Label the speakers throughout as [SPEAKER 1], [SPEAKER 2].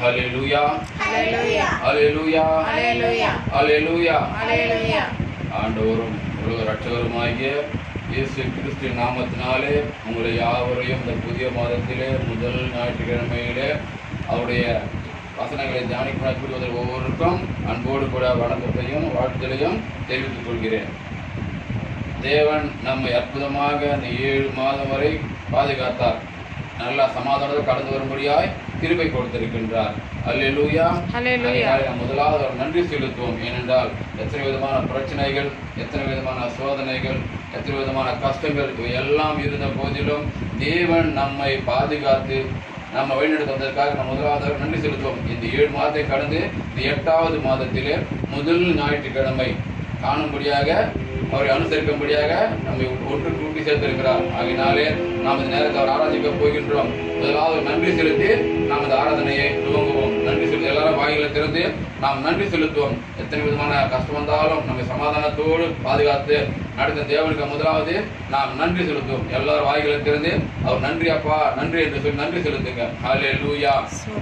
[SPEAKER 1] ஹல்லேலூயா ஹல்லேலூயா ஹல்லேலூயா ஹல்லேலூயா ஹல்லேலூயா ஹல்லேலூயா. ஆண்டவரும் உலக இரட்சகருமாகிய இயேசு கிறிஸ்துவின் நாமத்தினாலே உங்களை யாவரையும் இந்த புதிய மாதத்திலே முதல் ஞாயிற்றுக்கிழமையிலே அவருடைய வசனங்களை தியானிக்கப்படுவதில் ஒவ்வொருக்கும் அன்போடு கூட வணக்கத்தையும் வாழ்த்துதலையும் தெரிவித்துக் கொள்கிறேன். தேவன் நம்மை அற்புதமாக இந்த 7 மாதம் வரை பாதுகாத்தார். நல்லா சமாதானத்தை கடந்து வரும்படியாய் கிருபை கொடுத்திருக்கின்றார். அல்லேலூயா அல்லேலூயா. முதலாவது நன்றி செலுத்துவோம். ஏனென்றால் எத்தனை விதமான பிரச்சனைகள், எத்தனை விதமான சோதனைகள், எத்தனை விதமான கஷ்டங்கள் இவை எல்லாம் இருந்த போதிலும் தேவன் நம்மை பாதுகாத்து நம்ம வழிநடத்த வந்ததற்காக நம்ம முதலாவது நன்றி செலுத்துவோம். இந்த 7 மாதத்தை கடந்து இந்த 8வது மாதத்திலே முதல் ஞாயிற்றுக்கிழமை காணும்படியாக அவரை அனுசரிக்கும்படியாக நம்மை ஒன்று கூட்டி சேர்த்திருக்கிறார். ஆகினாலே நாம் இந்த நேரத்தை அவர் ஆராதிக்க போகின்றோம். முதலாவது நன்றி செலுத்தி நாம் இந்த ஆராதனையை துவங்குவோம். நன்றி செலுத்தி எல்லாரும் வாயிலை திறந்து நாம் நன்றி செலுத்துவோம். எத்தனை விதமான கஷ்டம் வந்தாலும் நம்மை சமாதானத்தோடு பாதுகாத்து நடத்த தேவனுக்கு முதலாவது நாம் நன்றி செலுத்துவோம். எல்லாரும் வாய்களை திறந்து அவர் நன்றி அப்பா நன்றி என்று சொல்லி நன்றி செலுத்துங்க. ஹல்லேலூயா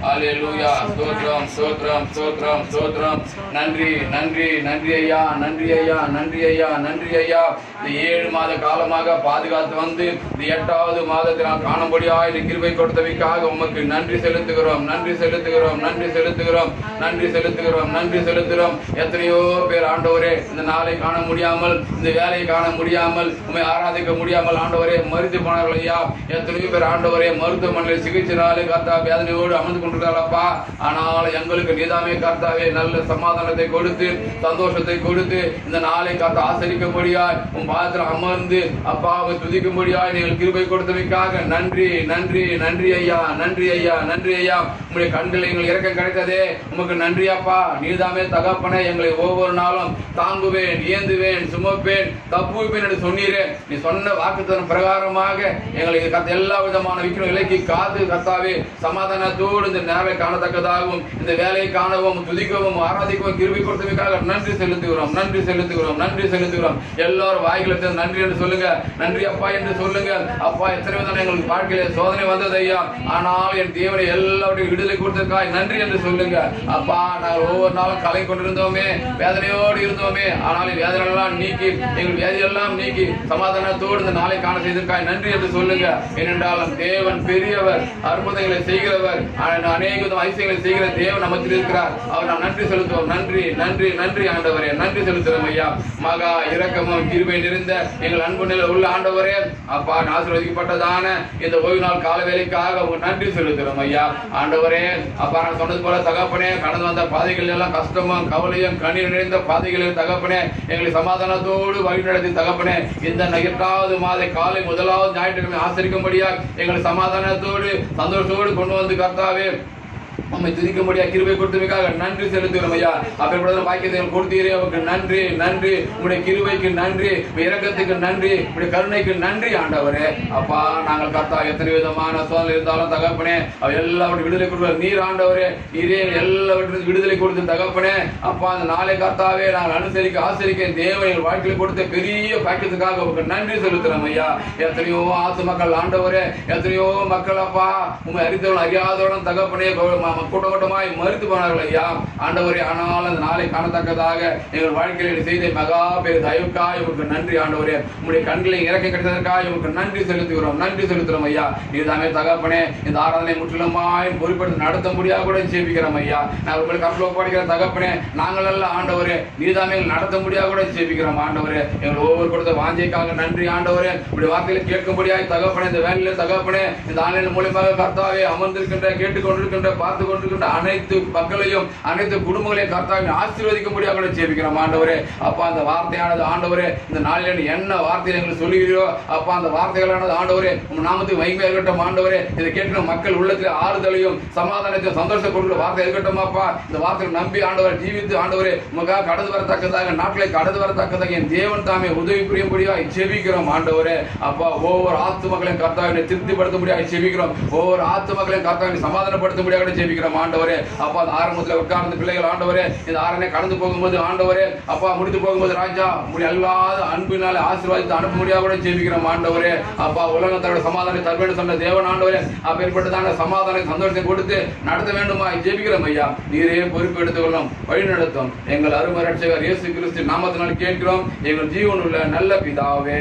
[SPEAKER 1] ஹல்லேலூயா. ஸ்தோத்திரம் ஸ்தோத்திரம் ஸ்தோத்திரம் ஸ்தோத்திரம். நன்றி நன்றி நன்றி ஐயா நன்றி ஐயா நன்றி ஐயா நன்றி ஐயா. இந்த 7 மாத காலமாக பாதுகாத்து வந்து இந்த 8வது மாதத்தில் நாம் காணும்படியாய் கிருபை கொடுத்தவைக்காக உமக்கு நன்றி செலுத்துகிறோம் நன்றி செலுத்துகிறோம் நன்றி செலுத்துகிறோம் நன்றி செலுத்துகிறோம் நன்றி செலுத்துகிறோம். எத்தனையோ பேர் ஆண்டவரே இந்த நாளை காண முடியாமல், இந்த வேலையை காண முடியாமல், உண்மை ஆராதிக்க முடியாமல் ஆண்டவரே மறுத்து போனார்கள் ஐயா. எத்தனையோ பேர் ஆண்டவரே மருத்துவமனையில் சிகிச்சைனாலே கர்த்தா வேதனையோடு அமர்ந்து கொண்டிருக்கிறாரப்பா. ஆனால் எங்களுக்கு நீதாமே கர்த்தாவே நல்ல சமாதானத்தை கொடுத்து சந்தோஷத்தை கொடுத்து இந்த நாளை கர்த்தா ஆசரிக்கும்படியாய் உன் பாதத்தில் அமர்ந்து அப்பாவை துதிக்கும்படியாய் நீங்கள் கிருபை கொடுத்தமைக்காக நன்றி நன்றி நன்றி ஐயா நன்றி ஐயா நன்றி ஐயா. உங்களுடைய கண்களை எங்கள் இறக்கம் கிடைத்ததே உமக்கு நன்றி அப்பா. நீதாமே தகப்பனே எங்களை ஒவ்வொரு நாளும் தாங்குவேன், ஏந்துவேன், சுமப்பேன், தப்புவேன் என்று சொன்னீரே. நீ சொன்ன வாக்குத்தத்தம் பிரகாரமாக எங்களை எல்லா விதமான விக்கிர விலைக்கு காத்து கர்த்தாவே சமாதானத்தோடு இந்த நேரை காணத்தக்கதாகவும் இந்த வேலையை காணவும் துதிக்கவும் ஆராதிக்கவும் கிருபை கொடுத்தமைக்காக நன்றி செலுத்துகிறோம் நன்றி செலுத்துகிறோம் நன்றி செலுத்துகிறோம். எல்லாரும் வாய்களுக்கு நன்றி என்று சொல்லுங்க. நன்றி அப்பா என்று சொல்லுங்க. அப்பா எத்தனை விதமான எங்களுக்கு வாழ்க்கையில சோதனை வந்தது ஐயா. ஆனால் என் தேவனை எல்லாவற்றையும் விடுதலை கொடுத்ததுக்காக நன்றி என்று சொல்லுங்க. அப்பா நாங்கள் ஒவ்வொரு நாளும் கலை கொண்டிருந்தோமே, வேதனையோடு இருந்தோமே. ஆனால் வேதனை எல்லாம் நீக்கி எங்கள் வேதியெல்லாம் நீக்கி சமாதானத்தோடு இந்த நாளை காண செய்ததற்காக நன்றி என்று சொல்லுங்க. ஏனென்றால் தேவன் பெரியவர், அற்புதங்களை செய்கிறவர், அநேக ஐசியங்களை செய்கிற தேவன் நமக்கு இருக்கிறார். அவர் நாம் நன்றி செலுத்துவோம். நன்றி நன்றி நன்றி ஆண்டவரே நன்றி செலுத்துறோம் ஐயா. மகா இரக்கமும் கிருபை நிறைந்த எங்கள் அன்பு நிலை உள்ள ஆண்டவரே அப்பா ஆசீர்வதிக்கப்பட்டதான இந்த ஓய்வு நாள் கால வேலைக்காக நன்றி செலுத்துறோம் ஐயா. ஆண்டவரே அப்பா நான் சொன்னது போல தகப்பனே கடந்து வந்த பாதைகள் எல்லாம் கஷ்டமும் கவலையும் கண்ணீர் நிறைந்த பாதைகளில் தகப்பனே எங்களை சமாதானத்தோடு வழிநடத்தி தகப்பனே இந்த 8வது மாத காலை முதலாவது ஞாயிற்றுக்கிழமை ஆசரிக்கும்படியா எங்களை சமாதானத்தோடு சந்தோஷத்தோடு கொண்டு வந்து கர்த்தாவே நம்மை துதிக்கும்படியா கிருபை கொடுத்தமைக்காக நன்றி செலுத்துகிறோம் ஐயா. அப்படிப்பட்ட பாக்கியத்தை கொடுத்தீரே அவருக்கு நன்றி நன்றி. உங்களுடைய கிருபைக்கு நன்றி, இரக்கத்துக்கு நன்றி, உங்களுடைய கருணைக்கு நன்றி ஆண்டவரே. அப்பா நாங்கள் கர்த்தா எத்தனை விதமான சோதனை இருந்தாலும் தகப்பனே அவர் எல்லாவற்றையும் விடுதலை கொடுப்பார். நீர் ஆண்டவரே நீரே எல்லாவற்றையும் விடுதலை கொடுத்து தகப்பனே அப்பா அந்த நாளை கர்த்தாவே நாங்கள் அனுசரிக்க ஆசரிக்க தேவன் வாழ்க்கையில் கொடுத்த பெரிய பாக்கியத்துக்காக அவருக்கு நன்றி செலுத்துறோம் ஐயா. எத்தனையோ ஆசு மக்கள் ஆண்டவரே எத்தனையோ மக்கள் அப்பா உண்மை அறிந்தவன் அறியாதவனும் தகப்பனே கூட்டமாய் மறுத்து போனார்கள் ஐயா ஆண்டவரே. ஆனால் அந்த நாளை காணத்தக்கதாக எங்கள் வாழ்க்கையில் செய்த மகா பேர் தயவுக்காய் உங்களுக்கு நன்றி ஆண்டவரே. உங்களுடைய கண்களை இறக்க கிடைத்ததற்காக உங்களுக்கு நன்றி செலுத்துகிறோம் நன்றி செலுத்துகிறோம் ஐயா. இதுதாமே தகப்பனே இந்த ஆராதனை முற்றிலுமாய் பொறுப்படுத்தி நடத்த முடியாது கூட ஜெபிக்கிறோம் ஐயா. நான் உங்களுக்கு கப்பல் படிக்கிற தகப்பனே நாங்கள் எல்லாம் ஆண்டவரே நீதாமே நடத்த முடியாது கூட ஜெபிக்கிறோம் ஆண்டவரே. எங்கள் ஒவ்வொரு கொடுத்த வாஞ்சைக்காக நன்றி ஆண்டவரே. இப்படி வார்த்தையில கேட்கும்படியாய் தகப்பனே இந்த வேலையில தகப்பனே இந்த ஆன்லைன் மூலியமாக கர்த்தாவே அமர்ந்திருக்கின்ற கேட்டுக்கொண்டிருக்கின்ற பார்த்து கொண்டிருக்கின்ற அனைத்து மக்களையும் அனைத்து குடும்பங்களையும் கர்த்தாவை ஆசீர்வதிக்கும்படியாக கூட ஜெபிக்கிறோம் ஆண்டவரே. அப்பா அந்த வார்த்தையானது ஆண்டவரே இந்த நாளில் என்ன வார்த்தையை எங்களுக்கு சொல்லுகிறீரோ அப்பா அந்த வார்த்தைகளானது ஆண்டவரே உங்க நாமத்துக்கு மகிமை இருக்கட்டும் ஆண்டவரே. இதை கேட்கிற மக்கள் உள்ளத்தில் ஆறுதலையும் சமாதானத்தையும் சந்தோஷம் கொடுக்கிற வார்த்தை இருக்கட்டும் அப்பா. இந்த வார்த்தையை நம்பி ஆண்டவரை ஜீவித்து ஆண்டவரே உங்களுக்காக கடந்து வரத்தக்கதாக நாட்களை கடந்து வரத்தக்கதாக என் தேவன் தாமே உதவி புரியும்படியாக ஜெபிக்கிறோம் ஆண்டவரே. அப்பா ஒவ்வொரு ஆத்து மக்களையும் கர்த்தாவை திருப்திப்படுத்த முடியாது ஜெபிக்கிறோம். ஒவ்வொரு ஆத்து மக்களையும் கர்த்தாவை சமாதானப்படுத்த முடியாது ஜெபிக்கிறோம் ஜெபிக்கிறோம் ஆண்டவரே. அப்பா அந்த ஆரம்பத்தில் உட்கார்ந்து பிள்ளைகள் ஆண்டவரே இந்த ஆரணை கடந்து போகும்போது ஆண்டவரே அப்பா முடித்து போகும்போது ராஜா அல்லாத அன்பினால ஆசீர்வாதத்தை அனுப்ப முடியாத கூட ஜெபிக்கிறோம் ஆண்டவரே. அப்பா உலகத்தோட சமாதானம் தர வேண்டும் சொன்ன தேவன் ஆண்டவரே அப்பேற்பட்டதான சமாதான சந்தோஷத்தை கொடுத்து நடத்த வேண்டுமா ஜெபிக்கிறோம் ஐயா. நீரே பொறுப்பு எடுத்துக்கொள்ளும் வழி நடத்தும் எங்கள் அருமை ரட்சகர் இயேசு கிறிஸ்து நாமத்தினால் கேட்கிறோம் எங்கள் ஜீவன் உள்ள நல்ல பிதாவே.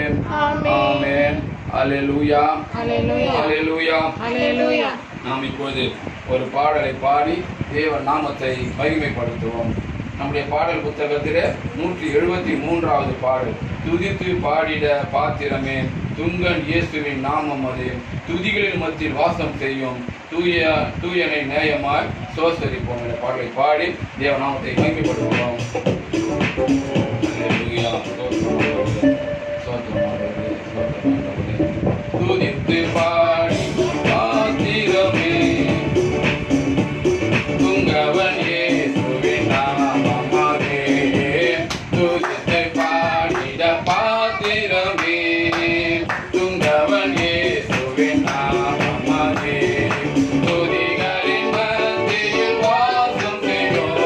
[SPEAKER 1] ஆமென். அல்லேலூயா அல்லேலூயா அல்லேலூயா. நாம் இப்பொழுது ஒரு பாடலை பாடி தேவன் நாமத்தை மகிமைப்படுத்துவோம். நம்முடைய பாடல் புத்தகத்திலே 173வது பாடல். துதித்து பாடிட பாத்திரமே துங்கன் இயேசுவின் நாமம் அது துதிகளின் மத்தியில் வாசம் செய்யும் தூயனை நேயமாய் சோசரிப்போம். இந்த பாடலை பாடி தேவ நாமத்தை மகிமைப்படுத்துவோம். துதித்து பாடி பாத்திரமே துங்கவன் இயேசுவின் நாமமே துதித்து பாடிட பாத்திரமே துங்கவன் இயேசுவின் நாமமே துதிகளின் மத்தியில் வாசம் செய்யும்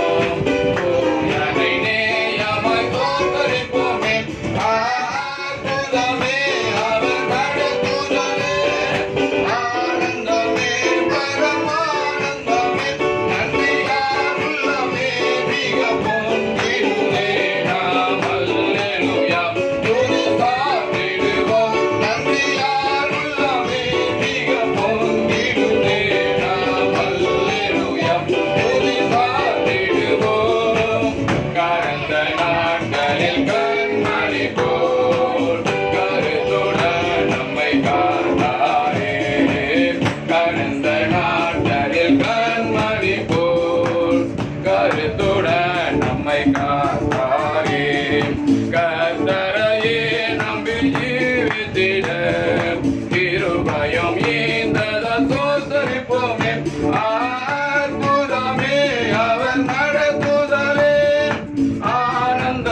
[SPEAKER 1] தூயனை நேயமாய் சோதரிப்போமே. அற்புதமே அவர் நடத்துதலே ஆனந்தமே பரமானந்தமே நன்றியால் உள்ளமே மிக பொங்கிடுதே நாம் அல்லேலூயா துதி சாற்றிடுவோம் நன்றியால் உள்ளமே மிக பொங்கிடுதே நாம் அல்லேலூயா துதி சாற்றிடுவோம். கடந்த நாட்களில் கண்மணி போல் கருத்துடன் நம்மை காத்தாரே கடந்த நாட்களில் கண்மணி போல் கருத்துடன் நம்மை காத்தாரே கர்த்தரையே நம்பி ஜீவித்திட கிருபையும் ஈந்தத சோதரிப்போமே. அற்புதமே அவர் நடத்துதலே ஆனந்த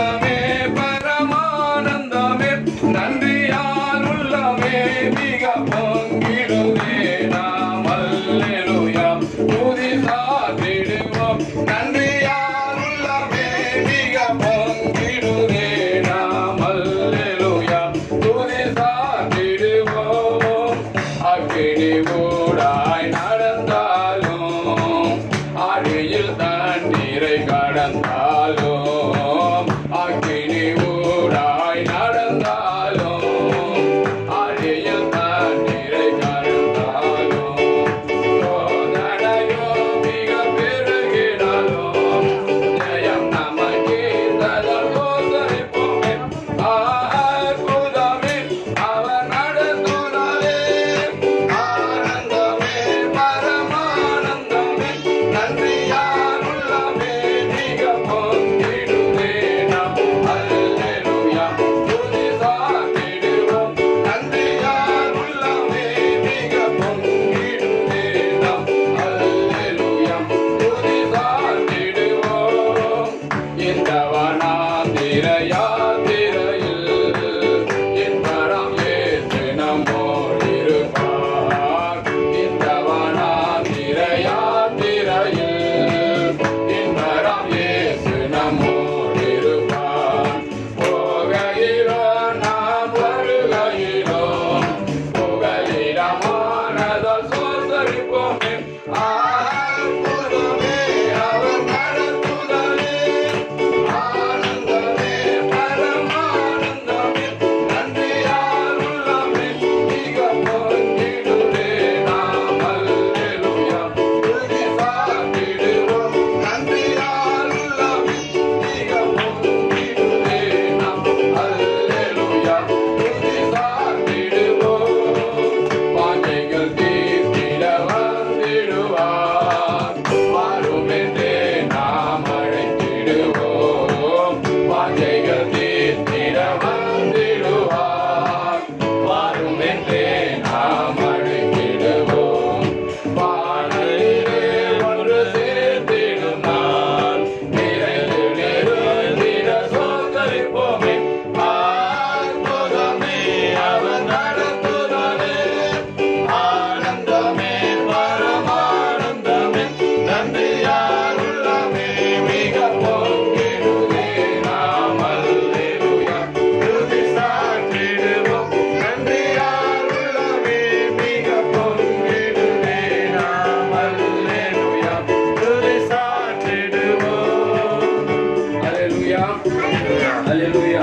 [SPEAKER 1] அல்லேலூயா அல்லேலூயா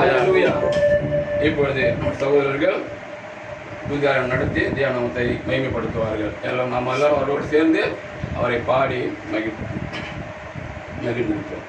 [SPEAKER 1] அல்லேலூயா. இப்பொழுது சகோதரர்கள் விகாரம் நடத்தி தியானத்தை மகிமைப்படுத்துவார்கள். எல்லாம் நாம் எல்லாரும் அவரோடு சேர்ந்து அவரை பாடி மகிழ்ந்திருப்போம்.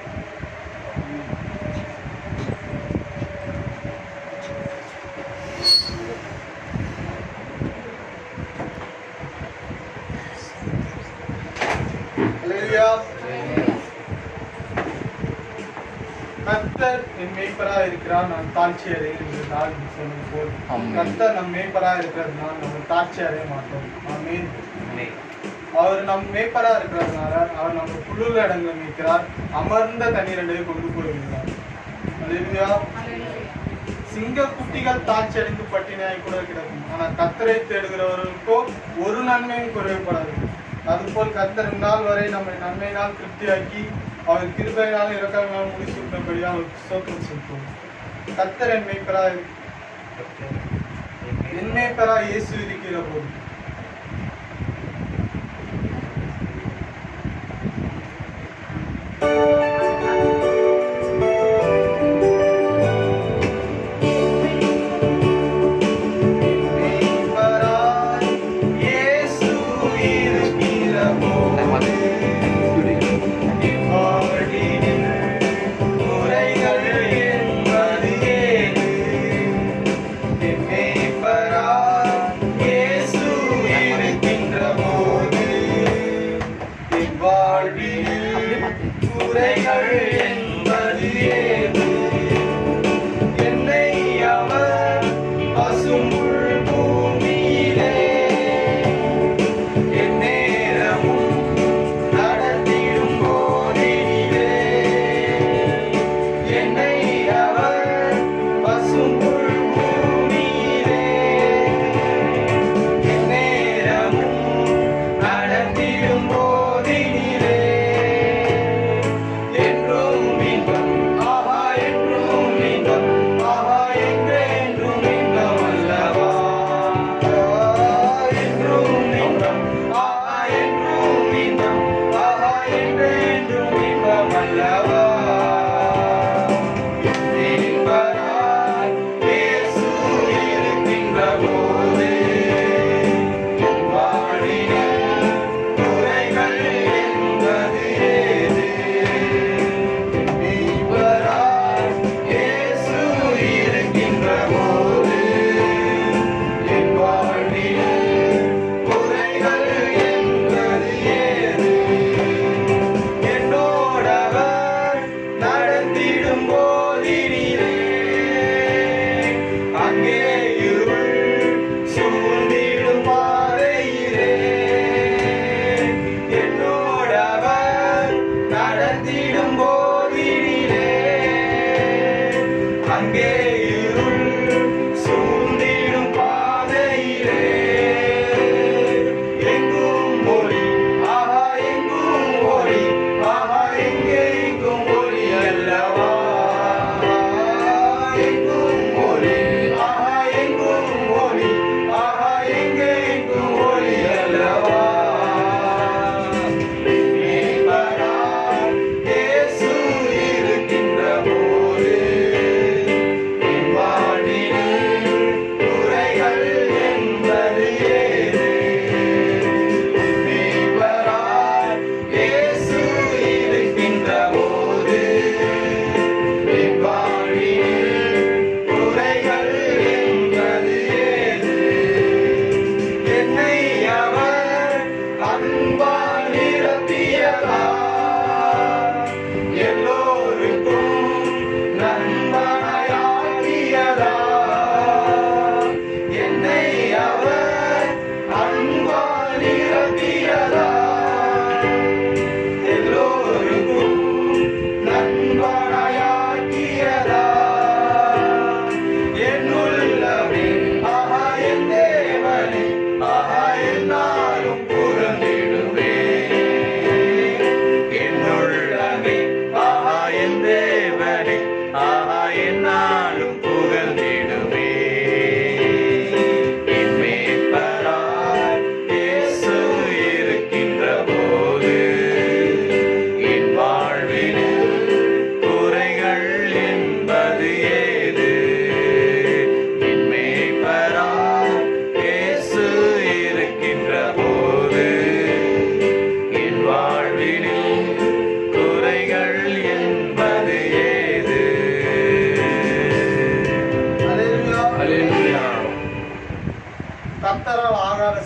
[SPEAKER 2] கர்த்தர் என் மேய்ப்பராக இருக்கிறார், நான் தாழ்ச்சி அடைகிறேன் என்று தாவீது சொன்னது போல் கர்த்தர் நம் மேய்ப்பராக இருக்கிறதுனால் நம்ம தாழ்ச்சி அடைய மாட்டோம். ஆமென். அவர் நம் மேய்ப்பராக இருக்கிறதுனால அவர் நம்ம குளிர்ந்த இடங்கள் மேய்க்கிறார், அமர்ந்த தண்ணீரை கொண்டு போகிறார். அல்லேலூயா. சிங்க குட்டிகள் தாழ்ச்சி அடைந்து பட்டினியாய் கூட கிடக்கும், ஆனால் கர்த்தரை தேடுகிறவர்களுக்கோ ஒரு நன்மையும் குறைவுபடாது. அதுபோல் கர்த்தர் நாள் வரை நம்மை நன்மையினால் திருப்தியாக்கி அவர் கிருபையினால் இரக்கங்களால் முடிசூட்டினபடியாக அவருக்கு ஸ்தோத்திரம் செலுத்துவோம். கர்த்தர் என் மேய்ப்பராய் இயேசு இருக்கிற போது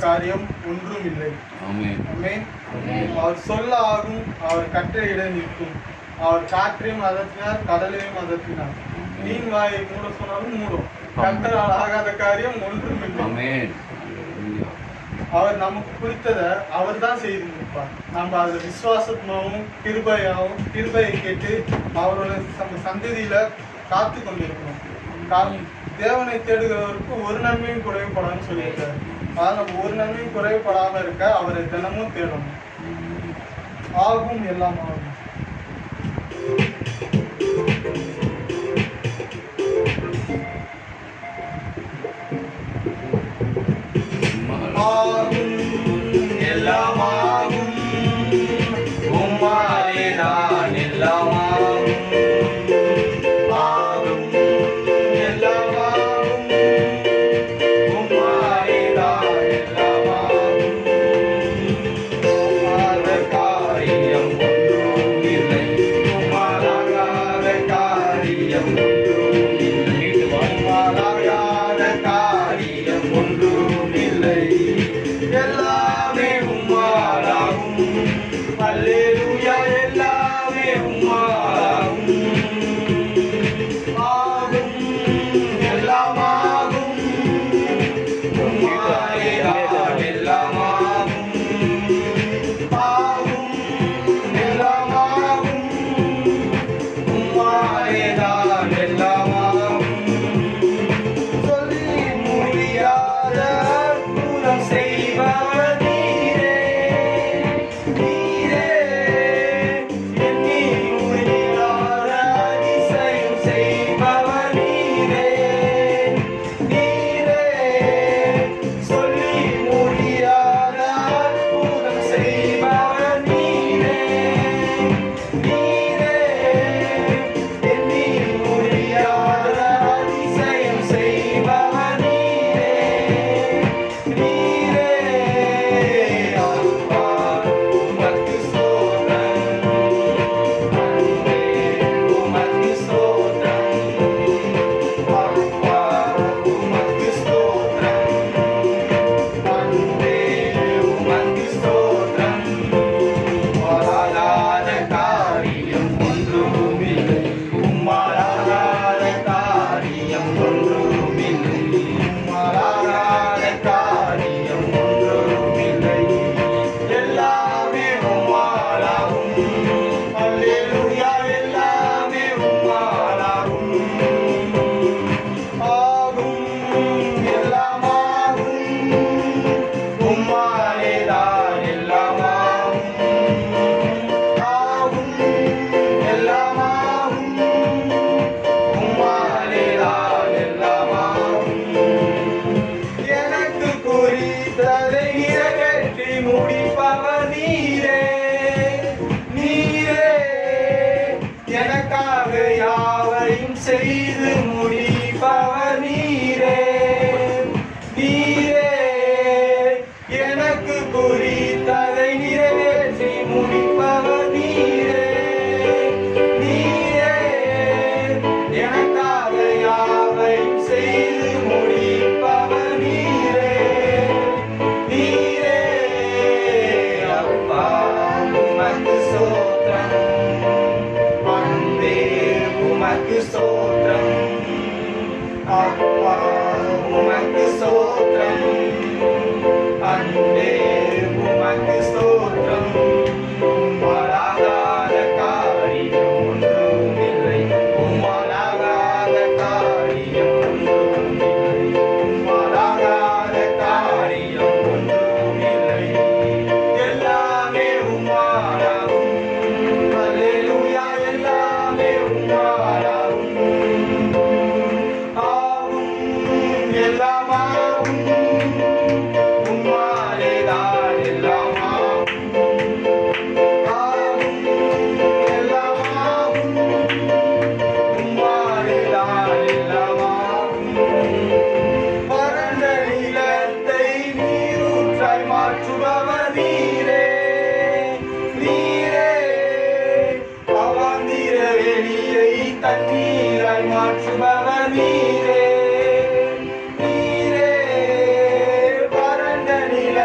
[SPEAKER 2] காரியம் ஒன்றும் இல்லை.
[SPEAKER 1] ஆமென்.
[SPEAKER 2] ஆமென். அவர் சொல்ல ஆகும், அவர் கட்டளையிட நிற்கும். அவர் காற்றையும் அதற்றினார், கடலையும் அதற்றினார். மீன் வாயை மூட சொன்னாலும் மூடும். கர்த்தரால் ஆகாத காரியம் ஒன்றும் இல்லை.
[SPEAKER 1] ஆமென்.
[SPEAKER 2] அவர் நமக்கு குறித்ததை அவர் தான் செய்து முடிப்பார். நம்ம அதை விசுவாசமாகவும் கிருபையை கேட்டு அவரோட சந்ததியில காத்து கொண்டிருக்கணும். தேவனை தேடுகிறவருக்கு ஒரு நன்மையும் குறைவுபடான்னு சொல்லியிருக்காரு. அதாவது நம்ம ஒரு நன்மையும் குறைவுபடாம இருக்க அவரை தினமும் தேடணும். ஆகும் எல்லாம் ஆகும். ஆகும் எல்லாம் ஆகும், உம்மாலே தான் எல்லாம் ஆகும். ஆகும் எல்லாம் ஆகும், உம்மாலே தான் எல்லாம் ஆகும். உம்மாத காரியம் ஒன்றும் இல்லை, உம்மாலாகாத காரியம் ஒன்றும் இல்லை, உம்மாலாகாத காரியம் ஒன்றும் இல்லை. எல்லாமே உம்மாலாகும். அல்லேலூயா, எல்லாமே உம்மாலாகும். ஆகும் எல்லாம் ஆகும், உம்மாலே தான் எல்லாம் ஆகும். ஆகும் எல்லாம் ஆகும், உம்மாலே தான் எல்லாம் ஆகும். சொல்லி முடியாத அற்புதம் செய்பவர் நீரே, நீரே. எண்ணி முடியாத அதிசயம் செய்பவர் நீரே, நீரே. சொல்லி முடியாத அற்புதம் செய்பவர் நீரே, நீரே. எண்ணி முடியாத அதிசயம் செய்பவர் நீரே, நீரே. அப்பா உமக்கு ஸ்தோத்திரம், அன்பே உமக்கு ஸ்தோத்திரம். அப்பா உமக்கு ஸ்தோத்திரம், அன்பே உமக்கு ஸ்தோத்திரம். உம்மாலாகாத காரியம் ஒன்றும் இல்லை, உம்மாலாகாத காரியம் ஒன்றும் இல்லை, உம்மாலாகாத காரியம் ஒன்றும் இல்லை. எல்லாமே உம்மாலாகும். அல்லேலூயா, எல்லாமே உம்மாலாகும். ஆகும் எல்லாம் ஆகும், உம்மாலே தான் எல்லாம் ஆகும். ஆகும் எல்லாம் ஆகும், உம்மாலே தான் எல்லாம் ஆகும். எனக்கு குறித்ததை நிறைவேற்றி முடிப்பவர் நீரே, நீரே. எனக்காக யாவையும் செய்து முடிப்பவர் நீரே, நீரே. எனக்கு குறித்ததை நிறைவேற்றி முடிப்பவர் நீரே, நீரே. எனக்காக யாவையும் செய்து முடிப்பவர் நீரே, நீரே. அப்பா உமக்கு ஸ்தோத்திரம், அன்பே உமக்கு ஸ்தோத்திரம். அப்பா உமக்கு ஸ்தோத்திரம், அன்பே உமக்கு ஸ்தோத்திரம். உம்மாலாகாத காரியம் ஒன்றும் இல்லை, உம்மாலாகாத காரியம் ஒன்றும் இல்லை, உம்மாலாகாத காரியம் ஒன்றும் இல்லை. எல்லாமே உம்மாலாகும். அல்லேலூயா, எல்லாமே உம்மாலாகும். ஆகும் எல்லாம் ஆகும், உம்மாலே தான் எல்லாம் ஆகும். ஆகும் எல்லாம் ஆகும், உம்மாலே தான் எல்லாம் ஆகும். வறண்ட நிலத்தை நீரூற்றாய் மாற்றுபவர் நீரே, நீரே. அவாந்திர வெளியை தண்ணீராய் மாற்றுபவர் நீரே, நீரே. வறண்ட நில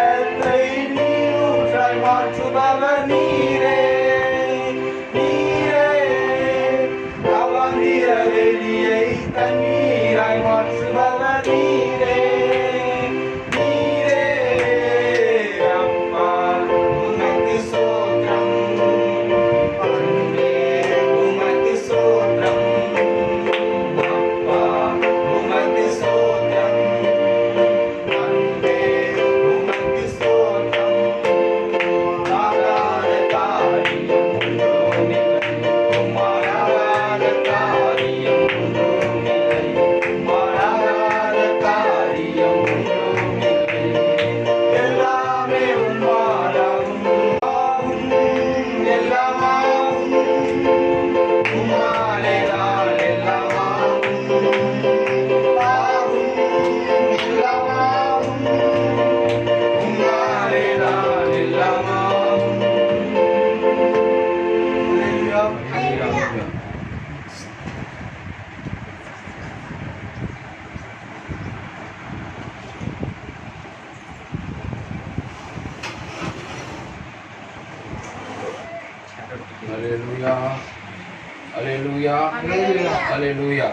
[SPEAKER 1] அல்லேலூயா.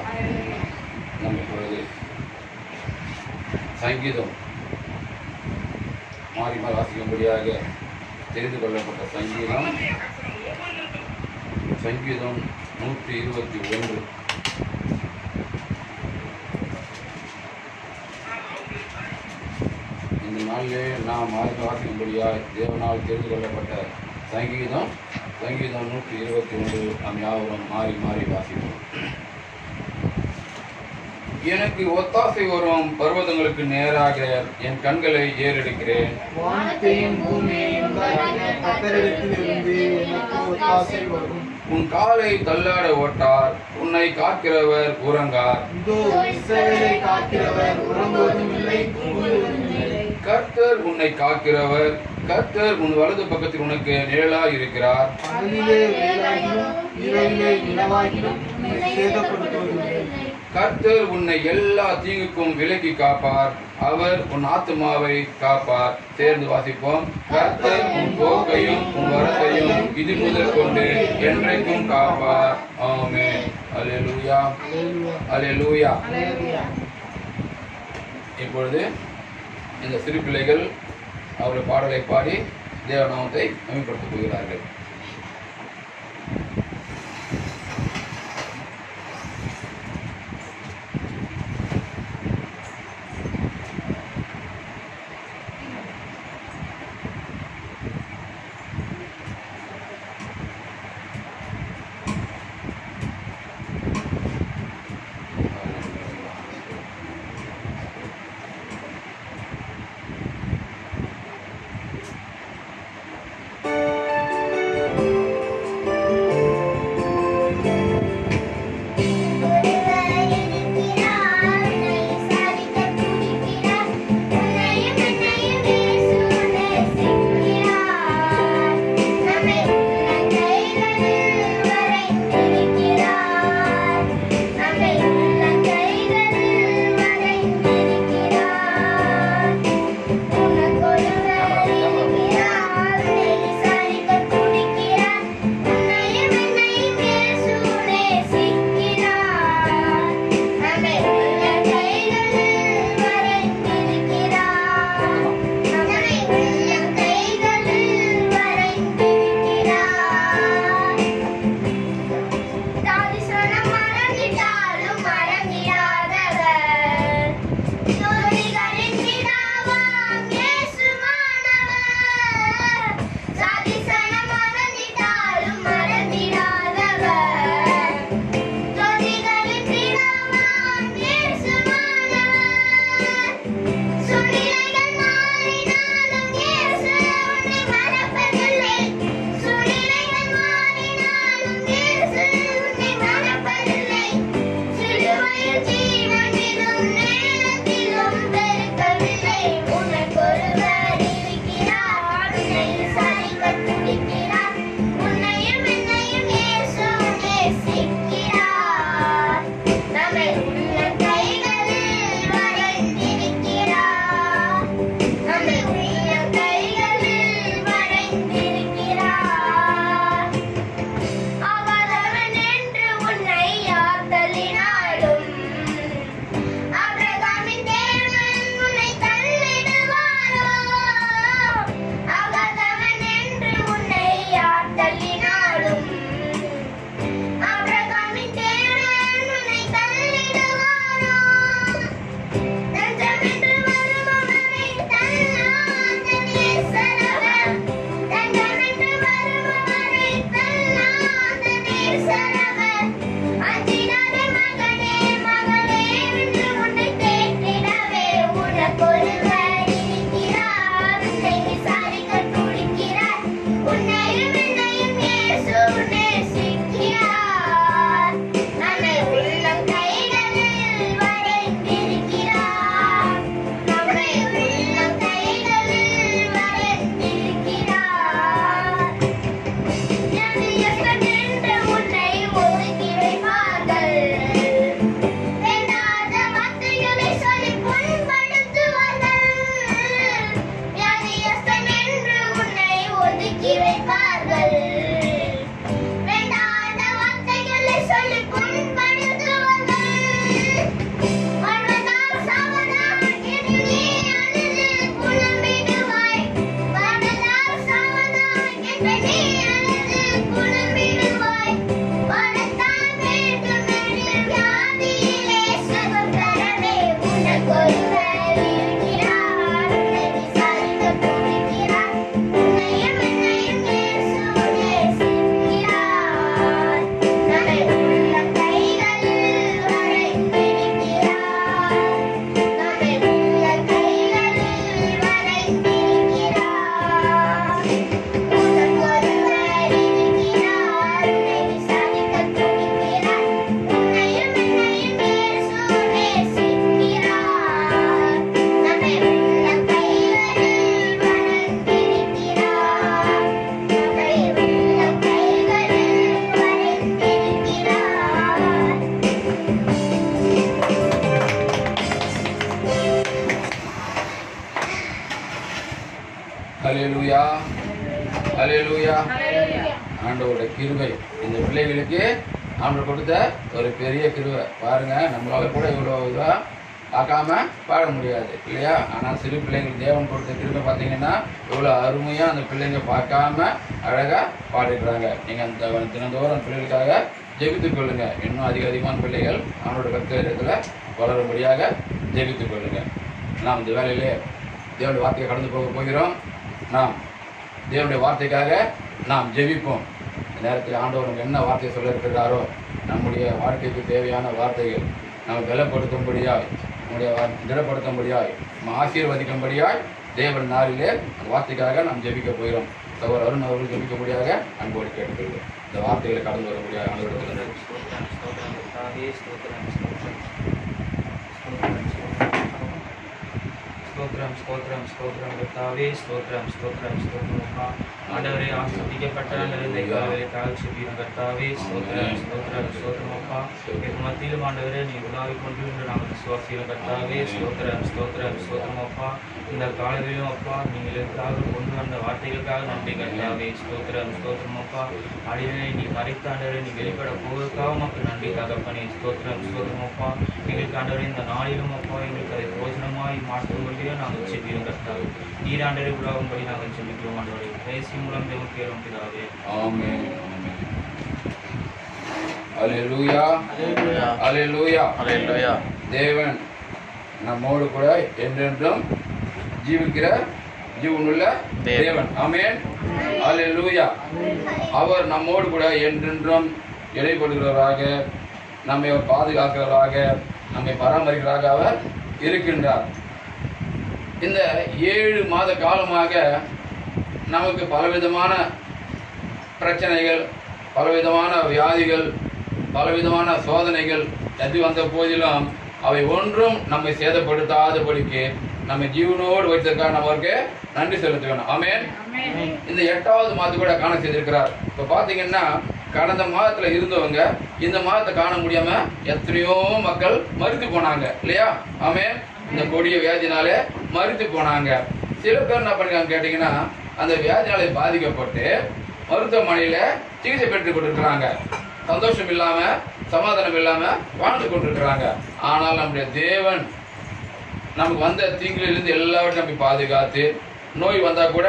[SPEAKER 1] நம்ம இப்பொழுது சங்கீதம் மாறி மாறி வாசிக்கும்படியாக தெரிந்து கொள்ளப்பட்ட சங்கீதம் 121. இந்த நாளிலே நாம் மாறி வாசிக்கும்படியாக தேவனால் தெரிந்து கொள்ளப்பட்ட சங்கீதம் 121. நாம் யாவரும் மாறி மாறி வாசிப்போம். எனக்கு ஒத்தாசை வரும் பர்வதங்களுக்கு நேராக என் கண்களை ஏறெடுக்கிறேன்.
[SPEAKER 2] வானத்தையும் பூமியையும் உண்டாக்கின கர்த்தரிடத்திலிருந்து எனக்கு ஒத்தாசை வரும்.
[SPEAKER 1] உன் காலை தள்ளாட ஓட்டார், உன்னை காக்கிறவர் உறங்கார்.
[SPEAKER 2] இதோ இஸ்ரவேலை காக்கிறவர் உறங்குவதும் இல்லை, தூங்குவதும் இல்லை.
[SPEAKER 1] கர்த்தர் உன்னை காக்கிறவர், கர்த்தர் உன் வலது பக்கத்தில் உனக்கு நிழலாய் இருக்கிறார்.
[SPEAKER 2] பகலிலே வேலாகிலும் இரவிலே நிலவாகிலும் உன்னை சேதப்படுத்துவதில்லை.
[SPEAKER 1] கர்த்தர் உன்னை எல்லா தீங்குக்கும் விலக்கி காப்பார், அவர் உன் ஆத்துமாவை காப்பார். சேர்ந்து வாசிப்போம். கர்த்தர் உன் போக்கையும் உன் வரத்தையும் இது முதல் கொண்டு என்றைக்கும் காப்பார். ஆமென். அல்லேலூயா, அல்லேலூயா. இப்பொழுது இந்த சிறு பிள்ளைகள் அவருடைய பாடலை பாடி தேவநாமத்தை மேம்படுத்தப் போகிறார்கள். அல்லேலூயா. ஆண்டவருடைய கிருபை இந்த பிள்ளைகளுக்கு ஆண்டவர் கொடுத்த ஒரு பெரிய கிருபை பாருங்க. நம்மளால கூட இவ்வளோ இதாக பார்க்காம பாட முடியாது இல்லையா? ஆனால் சிறு பிள்ளைங்களுக்கு தேவன் கொடுத்த கிருபை பார்த்தீங்கன்னா இவ்வளோ அருமையாக அந்த பிள்ளைங்க பார்க்காம அழகாக பாடிடுறாங்க. நீங்கள் அந்த தினந்தோறும் அந்த பிள்ளைகளுக்காக ஜெபித்துக் கொள்ளுங்க. இன்னும் அதிகமான பிள்ளைகள் அவனோட கர்த்தரிடத்தில் வளரும்படியாக ஜெபித்துக் கொள்ளுங்க. நாம் இந்த வேலையிலே தேவனுடைய வார்த்தையை கடந்து போகிறோம். நாம் தேவனுடைய வார்த்தைக்காக நாம் ஜெபிப்போம். நேரத்தில் ஆண்டவர் நமக்கு என்ன வார்த்தையை சொல்ல இருக்கிறாரோ நம்முடைய வாழ்க்கைக்கு தேவையான வார்த்தைகள் நம்ம பலப்படுத்தும்படியாய், நம்முடைய திடப்படுத்தும்படியாய், நம்ம ஆசீர்வதிக்கும்படியாய் தேவன் நாளிலே அந்த வார்த்தைக்காக நாம் ஜெபிக்க போகிறோம். சகோதரர் அருண் அவர்கள் ஜெபிக்கும்படியாக அன்போடு கேட்டுக்கொள்கிறோம். இந்த வார்த்தைகளை கடந்து வரும்படியாக ஆண்டவரிடத்தில்
[SPEAKER 3] ஸ்தோத்திரம் ஸ்தோத்திரம் ஸ்தோத்திரம் கர்த்தாவே, ஸ்தோத்திரம் ஸ்தோத்திரம் ஸ்தோத்திரம்ப்பா. ஆண்டவரே, ஆசீர்வதிக்கப்பட்ட வேலைக்காக செபிக்கிறோம் கர்த்தாவே. ஸ்தோத்திரம் ஸ்தோத்திரம் ஸ்தோத்திரமப்பா. எங்கள் மத்தியிலும் ஆண்டவரே நீ உலாவிக் கொண்டு என்று நாங்கள் விசுவாசிக்கிறோம் கர்த்தாவே. ஸ்தோத்திரம் ஸ்தோத்திரம் ஸ்தோத்திரமப்பா. இந்த காலையிலும் அப்பா நீங்கள் எதுக்காக கொண்டு வந்த வார்த்தைகளுக்காக நன்றி கர்த்தாவே. ஸ்தோத்திரம் ஸ்தோத்திரமப்பா. அடியனை நீ மறைத்த ஆண்டவரை நீ வெளிப்பட போவதற்காக மக்கள் நன்றி தகப்பனே. ஸ்தோத்திரம் ஸ்தோத்திரமப்பா. எங்களுக்கு ஆண்டவரே இந்த நாளிலும் அப்பா எங்களுக்கு அதை போஜனமாய் மாற்றும்படியாக நாங்கள் செபிக்கிறோம் கர்த்தாவே. நீராண்டரை உலாகும்படி நாங்கள் செபிக்கிறோம் ஆண்டவரே. பேசி மூலம் தேவன் கேளும் பிதாவே.
[SPEAKER 1] ஆமென். அல்லேலூயா அல்லேலூயா அல்லேலூயா. தேவன் நம்மோடு கூட என்றென்றும் ஜீவிக்கிற ஜீவனுள்ள தேவன். ஆமென். அல்லேலூயா. அவர் நம்மோடு கூட என்றென்றும் இடைப்படுகிறவராக, நம்மை அவர் பாதுகாக்கிறவராக, நம்மை பராமரிக்கிறவராக அவர் இருக்கின்றார். இந்த 7 மாத காலமாக நமக்கு பலவிதமான பிரச்சனைகள், பலவிதமான வியாதிகள், பலவிதமான சோதனைகள் எது வந்த போதிலும் அவை ஒன்றும் நம்மை சேதப்படுத்தாதபடிக்கு நம்ம ஜீவனோடு வைத்திருக்கார். நம்மளுக்கு நன்றி செலுத்த வேணும். ஆமென். இந்த 8வது மாதம் கூட காண செய்திருக்கிறார். இப்போ பார்த்தீங்கன்னா கடந்த மாதத்தில் இருந்தவங்க இந்த மாதத்தை காண முடியாம எத்தனையோ மக்கள் மரித்து போனாங்க இல்லையா? ஆமென். இந்த கொடிய வியாதினாலே மரித்து போனாங்க. சில பேர் என்ன பண்ணிருக்காங்க கேட்டீங்கன்னா, அந்த வியாதினாலே பாதிக்கப்பட்டு மருத்துவமனையில சிகிச்சை பெற்றுக் கொண்டிருக்கிறாங்க. சந்தோஷம் இல்லாம, சமாதானம் இல்லாம வாழ்ந்து கொண்டிருக்கிறாங்க. ஆனால் நம்முடைய தேவன் நமக்கு வந்த தீங்கிலிருந்து எல்லாவற்றையும் நம்ம பாதுகாத்து, நோய் வந்தா கூட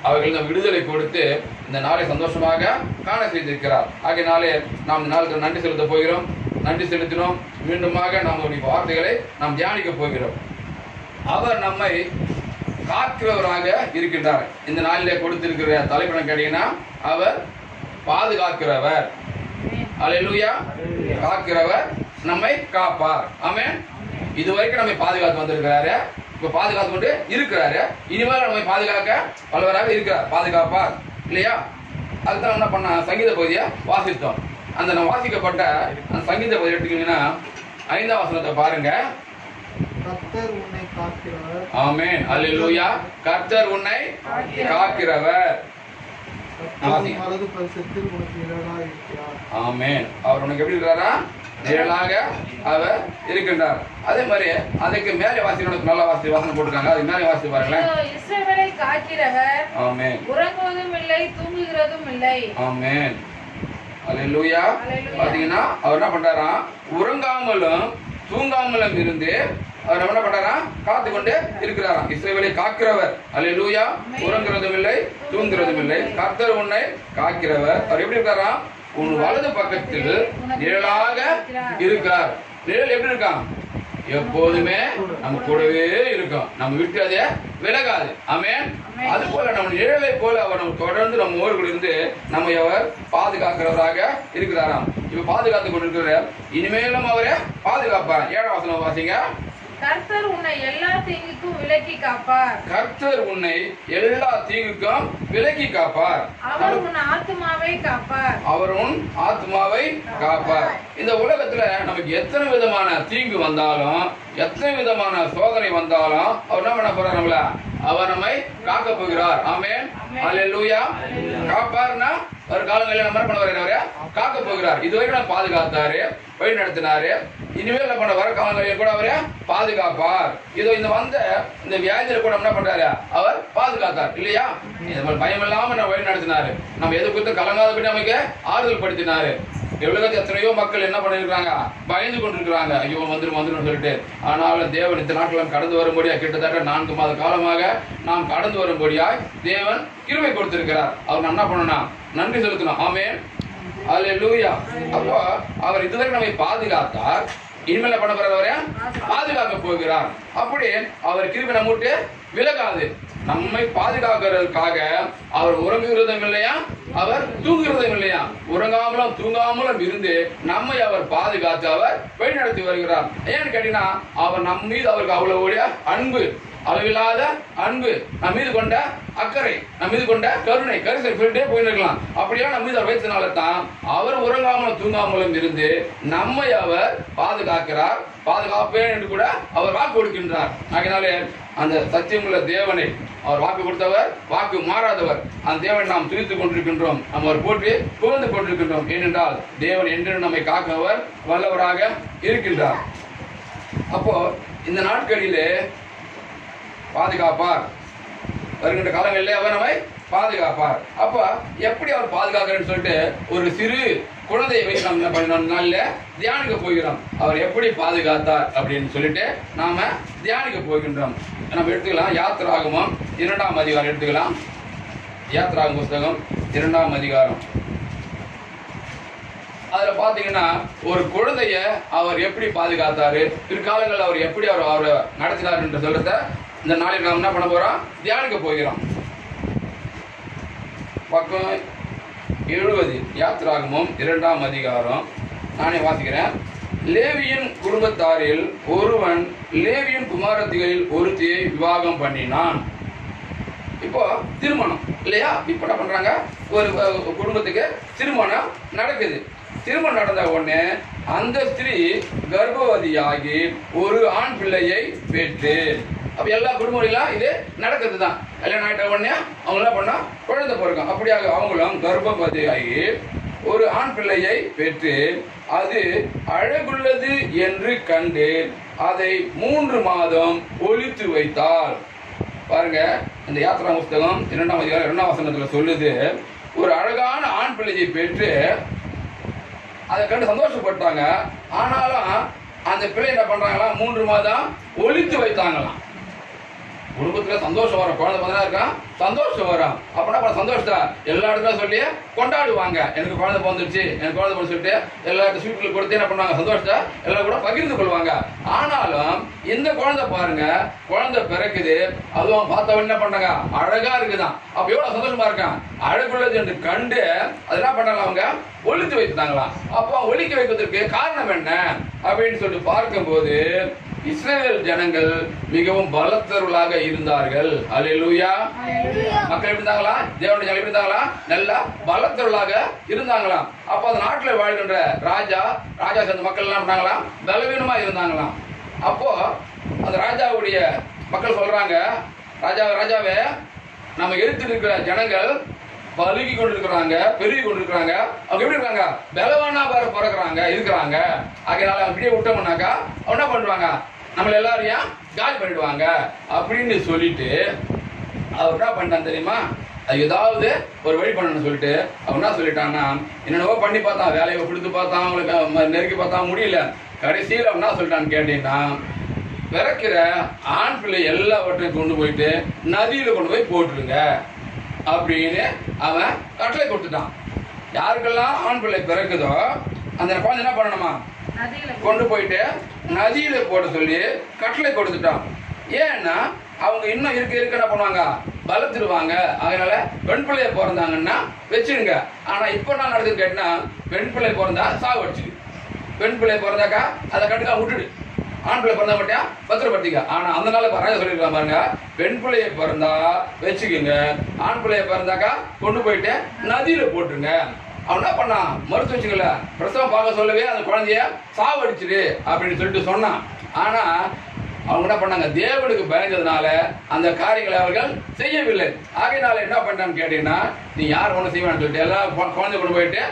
[SPEAKER 1] அவர்கள் நம்ம விடுதலை கொடுத்து இந்த நாளை சந்தோஷமாக காண செய்திருக்கிறார். ஆகையினாலே நாம் இந்த நாளுக்கு நன்றி செலுத்த போகிறோம். நன்றி செலுத்தினோம். மீண்டுமாக நம்முடைய வார்த்தைகளை நாம் தியானிக்க போகிறோம். அவர் நம்மை காக்கிறவராக இருக்கின்றார். இந்த நாளிலே கொடுத்திருக்கிற தலைப்படம் கேட்டீங்கன்னா, அவர் பாதுகாக்கிறவர். அல்லேலூயா. காக்கிறவர், நம்மை காப்பார். ஆமென். இதுவரைக்கும் நம்மை பாதுகாத்து வந்திருக்கிறாரு, இப்ப பாதுகாத்து கொண்டு இருக்கிறாரு. இனிமேல் நம்மை பாதுகாக்க வல்லவராக இருக்கிறார், பாதுகாப்பார் இல்லையா? அதுதான் என்ன பண்ண சங்கீத பகுதியை வாசித்தோம். அந்த நம்ம வாசிக்கப்பட்ட அந்த சங்கீத பகுதி எடுத்துக்கிட்டீங்கன்னா 5ஆம் வசனத்தை பாருங்க.
[SPEAKER 2] கர்த்தர் உன்னை காக்கிறவர்.
[SPEAKER 1] ஆமென். அல்லேலூயா. கர்த்தர் உன்னை காக்கிறவர்.
[SPEAKER 2] வலது பரிசத்தில் உனக்கு நிழலாய் இருக்கிறார்.
[SPEAKER 1] ஆமென். அவர் உனக்கு எப்படி இருக்கிறாரா? நிழலாக அவர் இருக்கின்றார். அதே மாதிரி அதுக்கு மேலே வாசிக்கணும். நல்ல வாசனை போட்டுருக்காங்க. அதுக்கு மேலே வாசித்து பாருங்களேன்.
[SPEAKER 4] இஸ்ரவேலை காக்கிறவர்,
[SPEAKER 1] ஆமென்.
[SPEAKER 4] உறங்குவதும் இல்லை, தூங்குகிறதும் இல்லை.
[SPEAKER 1] ஆமென். அல்லேலூயா. பாத்தீங்கன்னா அவர் என்ன பண்றாராம்? உறங்காமலும் தூங்காமலும் இருந்து அவர் என்ன பண்றாரா? காத்து கொண்டு இருக்கிறாராம். இஸ்ரவேலை காக்கிறவர். அல்லேலூயா. உறங்குறதும் இல்லை, தூங்குறதும் இல்லை. கர்த்தர் உன்னை காக்கிறவர். அவர் எப்படி இருக்காரா? உன் வலது பக்கத்தில் நிழலாக இருக்கிறார். நிழல் எப்படி இருக்கான்? எப்போதுமே நம்ம கூடவே இருக்கும். நம்ம விட்டு அதே விலகாது. ஆமென். அது போல நம்ம நிழலை போல அவர் நம்ம தொடர்ந்து நம்ம ஓடு இருந்து நம்மை அவர் பாதுகாக்கிறவராக இருக்கிறாராம். இப்ப பாதுகாத்து கொண்டிருக்கிறார். இனிமேலும் அவரே பாதுகாப்பார். 7ஆம் வசனம் வாசிங்க.
[SPEAKER 4] கர்த்தர் உன்னை எல்லா தீங்குக்கும் விலக்கி காப்பார்.
[SPEAKER 1] கர்த்தர் உன்னை எல்லா தீங்குக்கும் விலக்கி காப்பார்.
[SPEAKER 4] அவர் உன் ஆத்துமாவை காப்பார்.
[SPEAKER 1] அவர் உன் ஆத்மாவை காப்பார். இந்த உலகத்துல நமக்கு எத்தனை விதமான தீங்கு வந்தாலும், எத்தனை விதமான சோதனை வந்தாலும் அவர் என்ன பண்ண போறார்? நம்மள அவர் நம்மை காக்க போகிறார். ஆமென். அல்லேலூயா. காப்பார்னா அவர் காலங்களில் நம்ம பண்ண வர காக்க போகிறார். இதுவரைக்கும் நம்ம பாதுகாத்தாரு, வழி நடத்தினாரு. இனிமேல் பண்ண வர காலங்களில் கூட அவரை பாதுகாப்பார். இதோ இந்த வியாதியில கூட என்ன பண்றாரு, அவர் பாதுகாத்தார் இல்லையா? பயம் இல்லாம நம்ம வழி நடத்தினாரு. நம்ம எது குறித்து கலங்காதபடி நமக்கு ஆறுதல் படுத்தினாரு. எவ்வளவு எத்தனையோ மக்கள் என்ன பண்ணிருக்காங்க, பயந்து கொண்டிருக்கிறாங்க, ஐயோ வந்துடும் சொல்லிட்டு. ஆனாலும் தேவன் இந்த நாட்கள் கடந்து வரும்படியா கிட்டத்தட்ட 4 மாத காலமாக நாம் கடந்து வரும்படியாய் தேவன் கிருபை கொடுத்திருக்கிறார். அவர் என்ன பண்ணணும், நன்றி செலுத்தணும். ஆமென், அல்லேலூயா. அப்போ அவர் இதுவரை நம்மை பாதுகாத்தார், இனிமேல் பண்ண போறவரை பாதுகாக்க போகிறார். அப்படி அவர் கிருபை நம்ம விட்டு விலகாது. நம்மை பாதுகாக்கிறதுக்காக அவர் உறங்குகிறதும் இல்லையா, அவர் தூங்குகிறதும் இல்லையா. உறங்காமலும் தூங்காமலும் இருந்து நம்மை அவர் பாதுகாத்து அவர் வழி நடத்தி வருகிறார். ஏன்னு கேட்டீங்கன்னா, அவர் நம் மீது அவருக்கு அவ்வளவு அன்பு, அளவில்லாத அன்பு, நம் மீது கொண்ட அக்கறை, நம் மீது கொண்ட கருணை, கரிசனை சொல்லிட்டே போயிருக்கலாம். அப்படியெல்லாம் நம்ம மீது அவர் வைத்தனால தான் அவர் உறங்காமலும் தூங்காமலும் இருந்து நம்மை அவர் பாதுகாக்கிறார். பாதுகாப்பேன் என்று கூட அவர் வாக்கு கொடுக்கின்றார். ஆகையினாலே அந்த சத்தியமுள்ள தேவனை, அவர் வாக்கு கொடுத்தவர், வாக்கு மாறாதவர், அந்த தேவனை நாம் துதித்துக் கொண்டிருக்கின்றோம், நம்ம அவர் போற்றி புகழ்ந்து கொண்டிருக்கின்றோம். ஏனென்றால் தேவன் என்று நம்மை காக்கவர் வல்லவராக இருக்கின்றார். அப்போ இந்த நாட்களிலே பாதுகாப்பார், வருகின்ற காலங்களிலே அவர் நம்மை பாதுகாப்பார். அப்ப எப்படி அவர் பாதுகாக்கிறேன்னு சொல்லிட்டு ஒரு சிறு குழந்தையை வைத்து நம்ம நாள்ல தியானிக்க போகிறோம். அவர் எப்படி பாதுகாத்தார் அப்படின்னு சொல்லிட்டு நாம தியானிக்க போகின்றோம். நம்ம எடுத்துக்கலாம் யாத்திராகமம் 2ஆம் அதிகாரம் எடுத்துக்கலாம். யாத்திராகம புஸ்தகம் 2ஆம் அதிகாரம். அதுல பாத்தீங்கன்னா ஒரு குழந்தைய அவர் எப்படி பாதுகாத்தாரு, பிற்காலங்களில் அவர் எப்படி அவரை நடத்தினார் என்று சொல்றத இந்த நாளைக்கு நாம் என்ன பண்ண போறோம், தியானிக்க போகிறோம். பக்கம் 70 யாத்திராகமம் 2ஆம் அதிகாரம். நானே வாசிக்கிறேன். லேவியின் குடும்பத்தாரில் ஒருவன் லேவியின் குமாரத்திகளில் ஒருத்தியை விவாகம் பண்ணினான். இப்போ திருமணம் இல்லையா, இப்ப என்ன பண்றாங்க, ஒரு குடும்பத்துக்கு திருமணம் நடக்குது. திருமணம் நடந்த உடனே அந்த ஸ்திரீ கர்ப்பவதியாகி ஒரு ஆண் பிள்ளையை பெற்று, அப்ப எல்லா குடும்பங்களும் இது நடக்குது தான். கல்யாணம் ஆகிட்ட உடனே அவங்க என்ன பண்ணா, குழந்தை பிறக்கும். அப்படியாக அவங்களும் கர்ப்பவதியாகி ஒரு ஆண் பிள்ளையை பெற்று அது அழகுள்ளது என்று கண்டு அதை 3 மாதம் ஒளித்து வைத்தாள். பாருங்க, இந்த யாத்திரா புஸ்தகம் 2ஆம் அதிகாரம் 2ஆம் வசனத்துல சொல்லுது, ஒரு அழகான ஆண் பிள்ளையை பெற்று அதை கண்டு சந்தோஷப்பட்டாங்க. ஆனாலும் அந்த பிள்ளை என்ன பண்றாங்களாம், 3 மாதம் ஒளித்து வைத்தாங்களாம். குடும்பத்துல சந்தோஷம் வரும், குழந்தை பார்த்தா இருக்கான், சந்தோஷம் வரும். அப்படின்னா சந்தோஷத்தை எல்லா இடத்துல சொல்லி கொண்டாடுவாங்க. எனக்கு குழந்தை பிறந்துருச்சு, எனக்கு குழந்தை பிறந்து சொல்லிட்டு எல்லா ஸ்வீட்களுக்கு கொடுத்து என்ன பண்ணுவாங்க, சந்தோஷத்தை எல்லாம் கூட பகிர்ந்து கொள்வாங்க. ஆனாலும் இந்த குழந்தை பாருங்க, குழந்தை பிறக்குது, அதுவும் பார்த்தவன் என்ன பண்றாங்க, அழகா இருக்குதான். அப்ப எவ்வளவு சந்தோஷமா இருக்கான், அழகுள்ளது என்று கண்டு அது என்ன பண்ணலாம், அவங்க ஒளித்து வைத்தாங்களாம். அப்போ ஒளிக்க வைப்பதற்கு காரணம் என்ன அப்படின்னு சொல்லிட்டு பார்க்கும்போது இஸ்ரவேல் ஜனங்கள் மிகவும் பலத்தவர்களாக இருந்தார்கள். அல்லேலூயா. மக்கள் எப்படி இருந்தாங்களா, தேவனுடைய ஜனங்கள் எப்படி இருந்தாங்களா, நல்லா பலத்தவர்களாக இருந்தாங்களாம். அப்ப அந்த நாட்டில் வாழ்கின்ற ராஜா சேர்ந்த மக்கள் என்ன பண்ணாங்களாம், பலவீனமா இருந்தாங்களாம். அப்போ அந்த ராஜாவுடைய மக்கள் சொல்றாங்க, ராஜாவே நம்ம எதிர்த்து இருக்கிற ஜனங்கள் பலுகி கொண்டிருக்கிறாங்க, பெருகி கொண்டிருக்கிறாங்க, அவங்க எப்படி இருக்காங்க, பலவானா பிறக்கிறாங்க இருக்கிறாங்க. அதனால அப்படியே விட்டோம்னாக்கா என்ன பண்ணுவாங்க, நம்மள எல்லாரையும் காலி பண்ணிடுவாங்க அப்படின்னு சொல்லிட்டு அவர் என்ன பண்ணிட்டான் தெரியுமா, அது ஏதாவது ஒரு வழி பண்ணணும்னு சொல்லிட்டு அவன் என்ன சொல்லிட்டான்னா, என்னென்னவோ பண்ணி பார்த்தான், வேலையை கொடுத்து பார்த்தான், அவங்களுக்கு நெருக்கி பார்த்தா முடியல. கடைசியில் அவன் என்ன சொல்லிட்டான்னு கேட்டீங்கன்னா, பிறக்கிற ஆண் பிள்ளை எல்லாவற்றையும் கொண்டு போயிட்டு நதியில கொண்டு போய் போட்டுருங்க அப்படின்னு அவன் கட்டளை கொடுத்துட்டான். யாருக்கெல்லாம் ஆண் பிள்ளை பிறக்குதோ அந்த குழந்தை என்ன பண்ணணுமா, கொண்டு போயிட்டு நதியில போட சொல்லி கட்டளை கொடுத்துட்டான். ஏன்னா அவங்க இன்னும் இருக்க என்ன பண்ணுவாங்க, பலத்துருவாங்க. அதனால பெண் பிள்ளைய பிறந்தாங்கன்னா வச்சிருங்க. ஆனா இப்ப என்ன நடக்குதுன்னு கேட்டா, பெண் பிள்ளை பிறந்தா சாவு அடிச்சுது, பெண் பிள்ளை பிறந்தாக்கா அதை கண்டுக்கா விட்டுடு, ஆண் பிள்ளை பிறந்தா மட்டும் பத்திரப்படுத்திக்க. ஆனா அந்த நாள் ராஜா சொல்லிருக்கலாம் பாருங்க, பெண் பிள்ளைய பிறந்தா வச்சுக்கோங்க, ஆண் பிள்ளைய பிறந்தாக்கா கொண்டு போயிட்டு நதியில போட்டுருங்க. அவன் என்ன பண்ணான், மறுத்து வச்சுக்கல, பிரசவம் பார்க்க சொல்லவே அந்த குழந்தைய சாவடிச்சிடு அப்படின்னு சொல்லிட்டு சொன்னான். ஆனா அவங்க என்ன பண்ணாங்க, தேவனுக்கு பயந்ததுனால அந்த காரியங்களை அவர்கள் செய்யவில்லை. ஆகையினால என்ன பண்ணான்னு கேட்டீங்கன்னா, நீ யார் ஒண்ணு செய்வான்னு சொல்லிட்டு எல்லாம் குழந்தை கொண்டு போயிட்டு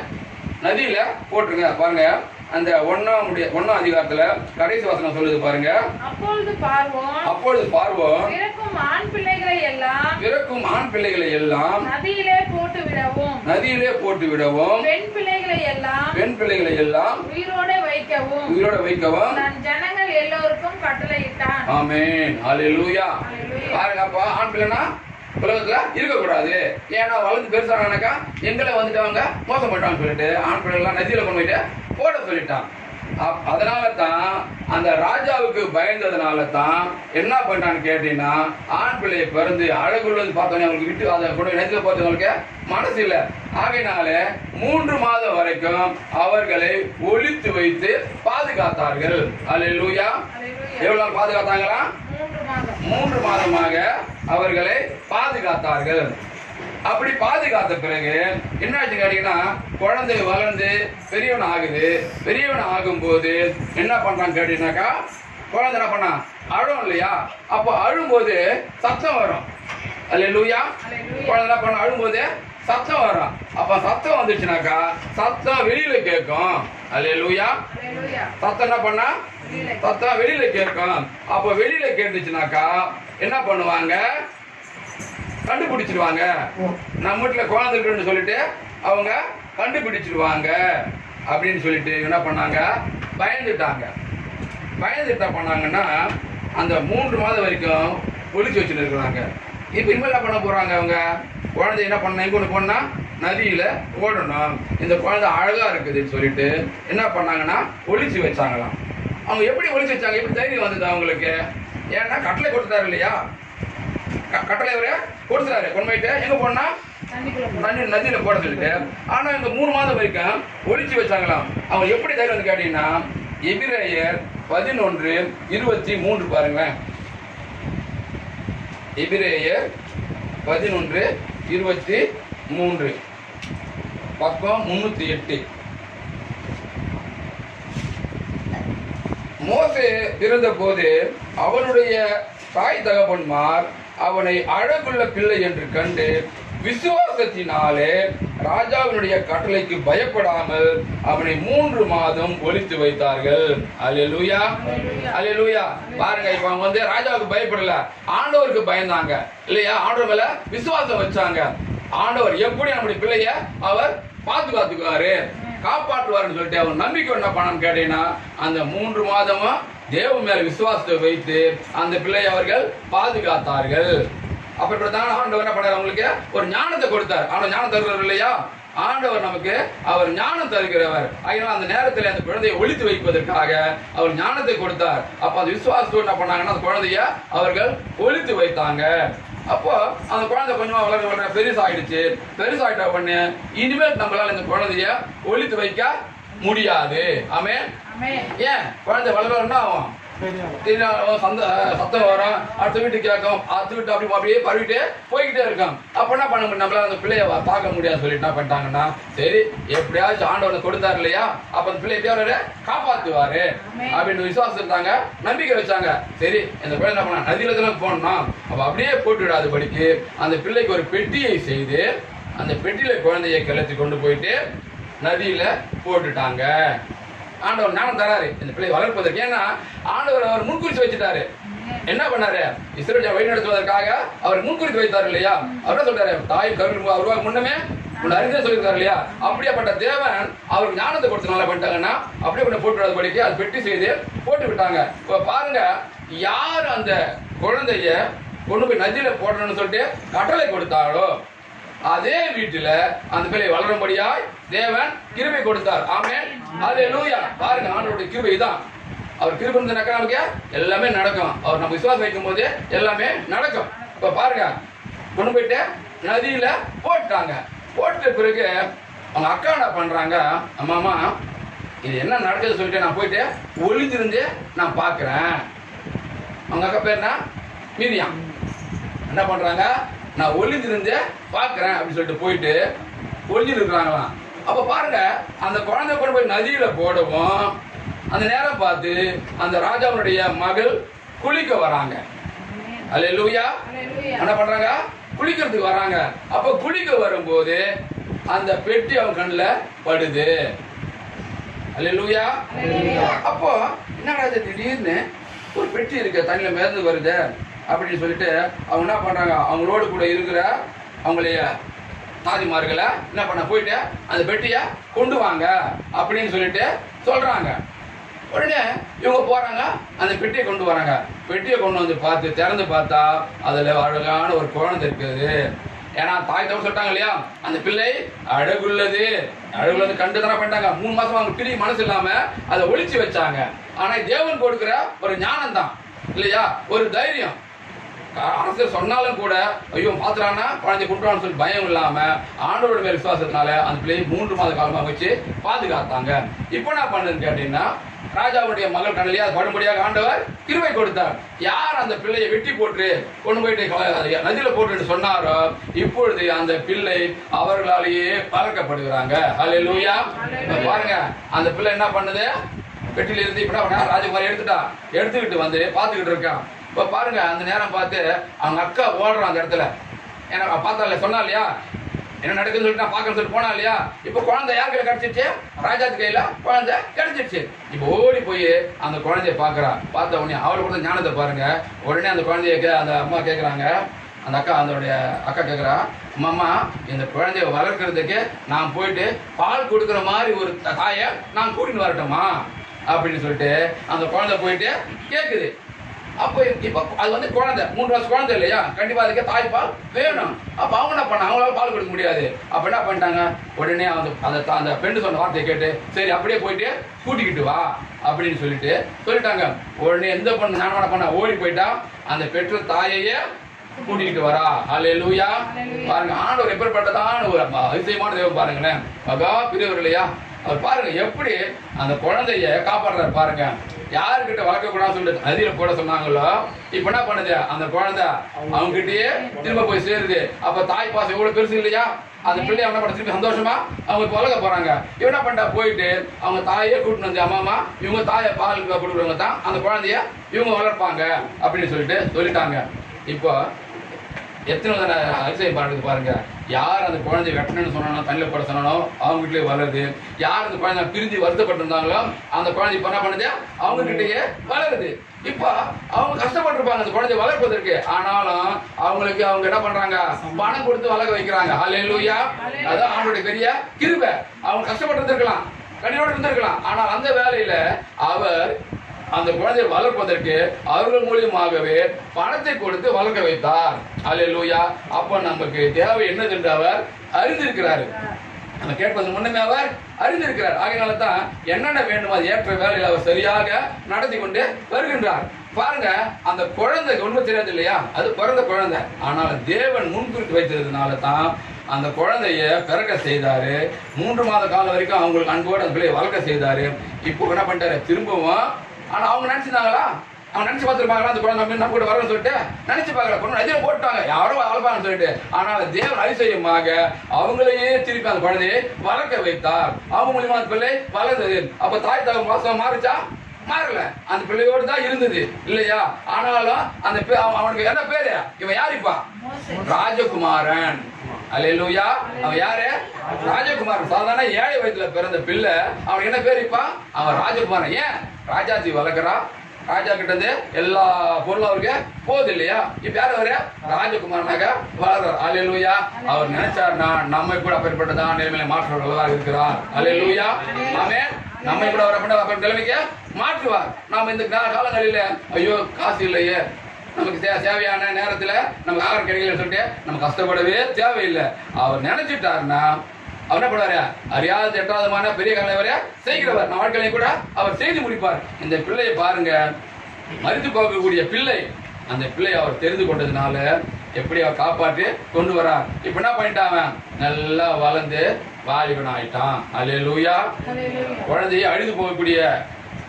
[SPEAKER 1] நதியில போட்டுருங்க. பாருங்க, அந்த 1ஆம் அதிகாரத்துல கடைசி வசனம் சொல்லுது பாருங்க.
[SPEAKER 4] அப்பொழுது பார்வோன் பிறக்கும் ஆண் பிள்ளைகளை எல்லாம் நதியிலே போட்டு விடவும் பெண் பிள்ளைகளை எல்லாம் உயிரோட வைக்கவும் நான் ஜனங்கள் எல்லோருக்கும் கட்டளையிட்டான். ஆமென், ஹல்லேலூயா. பாருங்க, அப்ப ஆண் பிள்ளைனா உலகத்துல இருக்கக்கூடாது. ஏன்னா வளர்ந்து பெருசானாக்கா எங்களை வந்துட்டு அவங்க மோசம் பண்ணிட்டான்னு சொல்லிட்டு ஆண் பிள்ளை எல்லாம் நதியில கொண்டு போயிட்டு போட சொல்லிட்டான். அதனால தான் அந்த ராஜாவுக்கு பயந்ததுனால தான் என்ன பண்ணான்னு கேட்டீங்கன்னா, ஆண் பிள்ளையை பிறந்து அழகுள்ளது பார்த்தோன்னே அவங்களுக்கு விட்டு அதை கொண்டு நதியில போறதுங்களுக்கு மனசு இல்லை. ஆகையினால 3 மாதம் வரைக்கும் அவர்களை ஒளித்து வைத்து பாதுகாத்தார்கள். அல்லேலூயா. எவ்வளவு நாள் பாதுகாத்தாங்களா? 3 மாதமாக அவர்களை பாதுகாத்தார்கள். அப்படி பாதுகாத்த பிறகு என்ன ஆச்சு கேட்டீங்கன்னா, குழந்தை வளர்ந்து பெரியவன் ஆகும்போது என்ன பண்றான்னு கேட்டீங்கன்னாக்கா, குழந்தை என்ன பண்ணா அழும் இல்லையா? அப்போ அழும்போது சத்தம் வரும். அல்லேலூயா. குழந்தை என்ன பண்ண அழும்போது சத்தம் வரும். அப்ப சத்தம் வந்துச்சுனாக்கா சத்தம் வெளியில கேட்கும். அல்லேலூயா. சத்தம் என்ன பண்ணா சத்தம் வெளியில கேட்கும். அப்ப வெளியில கேட்டுச்சுனாக்கா என்ன பண்ணுவாங்க, கண்டுபிடிச்சிருவாங்க. நம்ம வீட்டுல குழந்தை இருக்குன்னு சொல்லிட்டு அவங்க கண்டுபிடிச்சிருவாங்க அப்படின்னு சொல்லிட்டு என்ன பண்ணாங்க, பயந்துட்டாங்க. பயந்துட்டா பண்ணாங்கன்னா அந்த 3 மாதம் வரைக்கும் ஒளிச்சு வச்சுட்டு இருக்கிறாங்க. இப்ப இனிமேல் என்ன பண்ண போறாங்க, அவங்க குழந்தை என்ன பண்ண எங்க ஒண்ணு போனா நதியில ஓடணும், இந்த குழந்தை அழகா இருக்குதுன்னு சொல்லிட்டு என்ன பண்ணாங்கன்னா ஒளிச்சு வச்சாங்களாம். அவங்க எப்படி ஒளிச்சு வச்சாங்க, எப்படி தைரியம் வந்தது அவங்களுக்கு? ஏன்னா கட்டளை கொடுத்துட்டாரு இல்லையா, கட்டளை அவரு கொடுத்துட்டாரு, கொண்டு போயிட்டு எங்க போனா தண்ணி நதியில போட சொல்லிட்டு. ஆனா இந்த 3 மாதம் வரைக்கும் ஒளிச்சு வச்சாங்களாம். அவங்க எப்படி தைரியம் வந்து கேட்டீங்கன்னா, எபிரேயர் 11:23 பாருங்க. எபிரேயர் 11:23 பக்கம் 308. மோசே பிறந்த போது அவனுடைய தாய் தகப்பன்மார் அவனை அழகுள்ள பிள்ளை என்று கண்டு விசுவாசத்தினாலே ராஜாவினுடைய கட்டளைக்கு பயப்படாமல் அவனை 3 மாதம் ஒளித்து வைத்தார்கள். அல்லேலூயா, அல்லேலூயா. பாருங்க, இப்ப அவங்க வந்து ராஜாவுக்கு பயப்படல, ஆண்டவருக்கு பயந்தாங்க இல்லையா? ஆண்டவர் மேல விசுவாசம் வச்சாங்க. ஆண்டவர் எப்படி நம்முடைய பிள்ளைய அவர் பாதுகாத்துக்குவாரு, காப்பாற்றுவாருன்னு சொல்லிட்டு அவர் நம்பிக்கை என்ன பண்ணான்னு கேட்டீங்கன்னா, அந்த 3 மாதமும் தேவ மேல விசுவாசத்தை வைத்து அந்த பிள்ளையை அவர்கள் பாதுகாத்தார்கள். அப்படிப்பட்டதான் ஆண்டவர் என்ன பண்ணார், அவங்களுக்கு ஒரு ஞானத்தை கொடுத்தார். ஆனா ஞானம் தருகிறவர் இல்லையா? ஆண்டவர் நமக்கு அவர் ஞானம் தருகிறவர். அதனால அந்த நேரத்தில் அந்த குழந்தையை ஒளித்து வைப்பதற்காக அவர் ஞானத்தை கொடுத்தார். அப்ப அந்த விசுவாசத்தோடு என்ன பண்ணாங்கன்னா அந்த குழந்தைய அவர்கள் ஒளித்து வைத்தாங்க. அப்போ அந்த குழந்தை கொஞ்சமா வளர பெருசாயிடுச்சு. பெருசாயிட்ட பண்ணு இனிமேல் நம்மளால இந்த குழந்தைய ஒளித்து வைக்க முடியாது. ஆமென். ஏன் குழந்தை வளரணும்னா ஆகும், சத்தம் வரும், அடுத்த வீட்டு கேட்கும், அடுத்த வீட்டு அப்படியே பரவிட்டே போய்கிட்டே இருக்கும். அப்ப என்ன பண்ண முடியும், நம்மளால அந்த பிள்ளைய பார்க்க முடியாது சொல்லிட்டு என்ன பண்ணிட்டாங்கன்னா, சரி எப்படியாச்சும் ஆண்டவனை கொடுத்தாரு இல்லையா, அப்ப அந்த பிள்ளை எப்படியாவது காப்பாத்துவாரு அப்படின்னு விசுவாசம் இருந்தாங்க, நம்பிக்கை வச்சாங்க. சரி இந்த பிள்ளை என்ன பண்ண நதியில தான் போனோம், அப்ப அப்படியே போட்டு விடாதபடிக்கு அந்த பிள்ளைக்கு ஒரு பெட்டியை செய்து அந்த பெட்டியில குழந்தையை கிளத்தி கொண்டு போயிட்டு நதியில போட்டுட்டாங்க. ஆண்டவர் ஞானம் தராரு இந்த பிள்ளை வளர்ப்பதற்கு. ஏன்னா ஆண்டவர் அவர் முன்குறிச்சு வச்சுட்டாரு. என்ன பண்ணாரு, இஸ்ரவேலை வழி நடத்துவதற்காக அவர் முன்குறித்து வைத்தார் இல்லையா? அவர் சொல்றாரு, தாய் கருவில் உருவாக முன்னமே அறிந்தே சொல்லியிருக்காரு இல்லையா? அப்படியேப்பட்ட தேவன் அவருக்கு ஞானத்தை கொடுத்தனால பண்ணிட்டாங்கன்னா அப்படியே கொண்டு போட்டு விடாதபடிக்கு அது பெட்டி செய்து போட்டு விட்டாங்க. இப்ப பாருங்க, யார் அந்த குழந்தைய கொண்டு போய் நதியில போடணும்னு சொல்லிட்டு கட்டளை கொடுத்தாரோ அதே வீட்டுல அந்த பிள்ளை வளரும்படியாய் தேவன் கிருபை கொடுத்தார். ஆமென், அல்லேலூயா. பாருங்க, ஆண்டவருடைய கிருபை தான். அவர் கிருபை இருந்தாக்க நமக்கு எல்லாமே நடக்கும். அவர் நம்ம விசுவாசம் வைக்கும் போது எல்லாமே நடக்கும். இப்ப பாருங்க, கொண்டு போயிட்டு நதியில போட்டாங்க. போட்ட பிறகு அவங்க அக்கா என்ன பண்றாங்க, அம்மாமா இது என்ன நடக்குது சொல்லிட்டு நான் போயிட்டு ஒளிஞ்சிருந்து நான் பாக்குறேன். அவங்க அக்கா பேர் என்ன, மீரியாம். என்ன பண்றாங்க, நான் ஒளிஞ்சிருந்து பாக்குறேன் அப்படின்னு சொல்லிட்டு போயிட்டு ஒளிஞ்சிட்டு இருக்கிறாங்களாம். அப்ப பாருங்க, அந்த குழந்தை கொண்டு போய் நதியில போடவும் அந்த நேரம் பார்த்து அந்த ராஜாவுடைய மகள் குளிக்க வராங்க. அல்லேலூயா. என்ன பண்றாங்க? குளிக்கிறதுக்கு வராங்க. அப்ப குளிக்க வரும்போது அந்த பெட்டி அவன் கண்ணுல படுது. அல்லேலூயா. அப்போ என்னடா இது திடீர்னு ஒரு பெட்டி இருக்கு, தண்ணியில மிதந்து வருது அப்படின்னு சொல்லிட்டு அவங்க என்ன பண்றாங்க, அவங்களோடு கூட இருக்கிற அவங்களைய தாதிமார்களை என்ன பண்ண போயிட்டு அந்த பெட்டியை கொண்டு வாங்க அப்படின்னு சொல்லிட்டு சொல்றாங்க. உடனே இவங்க போறாங்க, அந்த பெட்டியை கொண்டு வராங்க. பெட்டியை கொண்டு வந்து பார்த்து திறந்து பார்த்தா அதுல அழகான ஒரு குழந்தை இருக்குது. ஏன்னா தாய் தவிர சொல்லிட்டாங்க இல்லையா, அந்த பிள்ளை அழகுள்ளது கண்டு தானே பண்ணிட்டாங்க. 3 மாசம் அவங்க பிரிய மனசு இல்லாம அதை ஒளிச்சு வச்சாங்க. ஆனா தேவன் கொடுக்கிற ஒரு ஞானம் தான் இல்லையா, ஒரு தைரியம். அரசர் சொன்னாலும் கூட ஐயோ பாத்துறானா குழந்தை கொண்டுவான்னு சொல்லி பயம் இல்லாம ஆண்டவரோட மேல் விசுவாசத்தினால அந்த பிள்ளையை 3 மாத காலமா வச்சு பாதுகாத்தாங்க. இப்போ என்ன பண்ணுன்னு கேட்டீங்கன்னா, ராஜாவுடைய மகள் கண்ணிலேயே அது படும்படியாக ஆண்டவர் கிருபை கொடுத்தார். யார் அந்த பிள்ளையை வெட்டி போட்டு கொண்டு போயிட்டு நதியில போட்டு சொன்னாரோ இப்பொழுது அந்த பிள்ளை அவர்களாலேயே வளர்க்கப்படுகிறாங்க. அல்லேலூயா. பாருங்க, அந்த பிள்ளை என்ன பண்ணுது, வெட்டில இருந்து இப்ப ராஜகுமாரி எடுத்துக்கிட்டு வந்து பாத்துக்கிட்டு இருக்கான். இப்ப பாருங்க, அந்த நேரம் பார்த்து அவங்க அக்கா ஓடுறான் அந்த இடத்துல. ஏன்னா பார்த்தா சொன்னா இல்லையா என்ன நடக்குதுன்னு சொல்லிட்டு நான் பார்க்கணும்னு சொல்லிட்டு போனா இல்லையா. இப்ப குழந்தை யார் கையில கிடைச்சிருச்சு? ராஜாத்து கையில குழந்தை கிடைச்சிருச்சு. இப்ப ஓடி போய் அந்த குழந்தைய பாக்குறா. பார்த்த உடனே அவளுக்கு கொடுத்த ஞானத்தை பாருங்க. உடனே அந்த குழந்தைய அந்த அம்மா கேட்கறாங்க, அந்த அதோடைய அக்கா கேட்கறா, அம்மா இந்த குழந்தைய வளர்க்கறதுக்கு நான் போயிட்டு பால் கொடுக்குற மாதிரி ஒரு தாயை நான் கூட்டிட்டு வரட்டுமா அப்படின்னு சொல்லிட்டு அந்த குழந்தை போயிட்டு கேட்குது. அப்போ இப்போ அது வந்து குழந்தை 3 வருஷம் குழந்தை இல்லையா, கண்டிப்பா அதுக்கு தாய்ப்பால் வேணும். அப்ப அவங்க என்ன பண்ண, அவங்களால பால் கொடுக்க முடியாது. அப்ப என்ன பண்ணிட்டாங்க, உடனே அந்த பெண்ணு சொன்ன வார்த்தையை கேட்டு சரி அப்படியே போயிட்டு கூட்டிக்கிட்டு வா அப்படின்னு சொல்லிட்டாங்க. உடனே எந்த பொண்ணு ஞானமான பண்ண ஓடி போயிட்டா அந்த பெற்ற தாயையே கூட்டிகிட்டு வரா. அல்லேலூயா. பாருங்க, ஆண்டவர் எப்படிப்பட்டதான ஒரு அதிசயமான தேவன் பாருங்களேன். மகா பெரியவர் இல்லையா அவர். பாருங்க எப்படி அந்த குழந்தைய காப்பாடுறாரு பாருங்க. யாருக்கிட்ட வளர்க்க கூடாதுன்னு சொல்லிட்டு நதியில போட சொன்னாங்களோ இப்ப என்ன பண்ணுது, அந்த குழந்தை அவங்க கிட்டயே திரும்ப போய் சேருது. அப்ப தாய் பாசம் எவ்வளவு பெருசு இல்லையா, அந்த பிள்ளை என்ன பண்ண திருப்பி சந்தோஷமா அவங்க வளர்க்க போறாங்க. இவன் என்ன பண்ணா போயிட்டு அவங்க தாயே கூட்டிட்டு வந்து அம்மா இவங்க தாயை பால் கொடுக்குறவங்க தான் அந்த குழந்தைய இவங்க வளர்ப்பாங்க அப்படின்னு சொல்லிட்டாங்க. இப்போ எத்தனை அதிசயம் பாருங்க. யார் அந்த குழந்தை வெட்டணும்னு சொன்னானோ தண்ணியில் போட சொன்னானோ அவங்க கிட்டே வளருது. யார் அந்த குழந்தை பிரிஞ்சு வருத்தப்பட்டிருந்தாங்களோ அந்த குழந்தை இப்ப என்ன பண்ணுது, அவங்க கிட்டேயே வளருது. இப்ப அவங்க கஷ்டப்பட்டிருப்பாங்க அந்த குழந்தைய வளர்ப்பதற்கு. ஆனாலும் அவங்களுக்கு அவங்க என்ன பண்றாங்க, பணம் கொடுத்து வளர்க்க வைக்கிறாங்க. அல்லேலூயா. அதான் அவங்களுடைய பெரிய கிருபை. அவங்க கஷ்டப்பட்டு இருந்திருக்கலாம், கண்ணீரோடு இருந்திருக்கலாம். ஆனால் அந்த வேலையில அவர் அந்த குழந்தையை வளர்ப்பதற்கு அவர்கள் மூலியமாகவே பணத்தை கொடுத்து வளர்க்க வைத்தார். அல்லேலூயா. அப்ப நமக்கு தேவை என்னது என்று அவர் அறிந்திருக்கிறாரு. நம்ம கேட்பது முன்னமே அவர் அறிந்திருக்கிறார். ஆகையினால தான் என்னென்ன வேண்டுமோ அது ஏற்ற வேலையில் அவர் சரியாக நடத்தி கொண்டு வருகின்றார். பாருங்க, அந்த குழந்தைக்கு ஒன்றும் தெரியாது இல்லையா, அது பிறந்த குழந்தை. ஆனால் தேவன் முன்குறித்து வைத்ததுனால தான் அந்த குழந்தைய பிறக்க செய்தாரு. 3 மாத காலம் வரைக்கும் அவங்களுக்கு அன்போடு அந்த பிள்ளையை வளர்க்க செய்தாரு. இப்போ என்ன பண்ணிட்டாரு திரும்பவும். ஆனா அவங்க நினைச்சிருந்தாங்களா, அவங்க நினைச்சு பார்த்துருப்பாங்களா அந்த குழந்தை நம்ம கூட வரணும்னு சொல்லிட்டு நினைச்சு பார்க்கல. பொண்ணு எதிர போட்டாங்க யாரோ வளர்ப்பாங்கன்னு சொல்லிட்டு. ஆனால் தேவன் அதிசயமாக அவங்களையே திருப்பி அந்த குழந்தையை வளர்க்க வைத்தார். அவங்க மூலியமா அந்த பிள்ளை வளர்ந்தது. அப்ப தாய் தகவல் வாசம் மாறிச்சா? மாறல. அந்த பிள்ளையோடு தான் இருந்தது இல்லையா. ஆனாலும் அந்த அவனுக்கு என்ன பேரு, இவன் யாருப்பா? ராஜகுமாரன். அல்லேலூயா. அவன் யாரு? ராஜகுமாரன். சாதாரண ஏழை வயதுல பிறந்த பிள்ளை. அவனுக்கு என்ன பேரு இப்ப? அவன் ராஜகுமாரன். ஏன்? ராஜாஜி வளர்க்கிறான். ராஜா கிட்ட இருந்து எல்லா பொருளும் அவருக்கு போகுது இல்லையா. இப்ப யாரு அவரு? ராஜகுமாரனாக வளர்றார். அல்லேலூயா. அவர் நினைச்சாருன்னா நம்ம கூட அப்பேற்பட்டதான் நிலைமையில மாற்றுவதாக இருக்கிறார். அல்லேலூயா. ஆமென். நம்ம கூட அவர் நிலைமைக்கு மாற்றுவார். நாம இந்த காலங்களில ஐயோ காசு இல்லையே, நமக்கு தேவையான நேரத்துல நமக்கு ஆகாரம் கிடைக்கல சொல்லிட்டு நம்ம கஷ்டப்படவே தேவையில்லை. அவர் நினைச்சிட்டாருன்னா அவர் என்ன பண்ணுவாரு, அறியாத எட்டாதமான பெரிய கலைவரை செய்கிறவர். நம்ம வாழ்க்கையில கூட அவர் செய்து முடிப்பார். இந்த பிள்ளையை பாருங்க, மரித்து போகக்கூடிய பிள்ளை. அந்த பிள்ளையை அவர் தெரிந்து கொண்டதுனால எப்படி அவர் காப்பாற்றி கொண்டு வரார். இப்ப என்ன பண்ணிட்டான், நல்லா வளர்ந்து வாலிபன் ஆயிட்டான். அல்லேலூயா. குழந்தையை அழிந்து போகக்கூடிய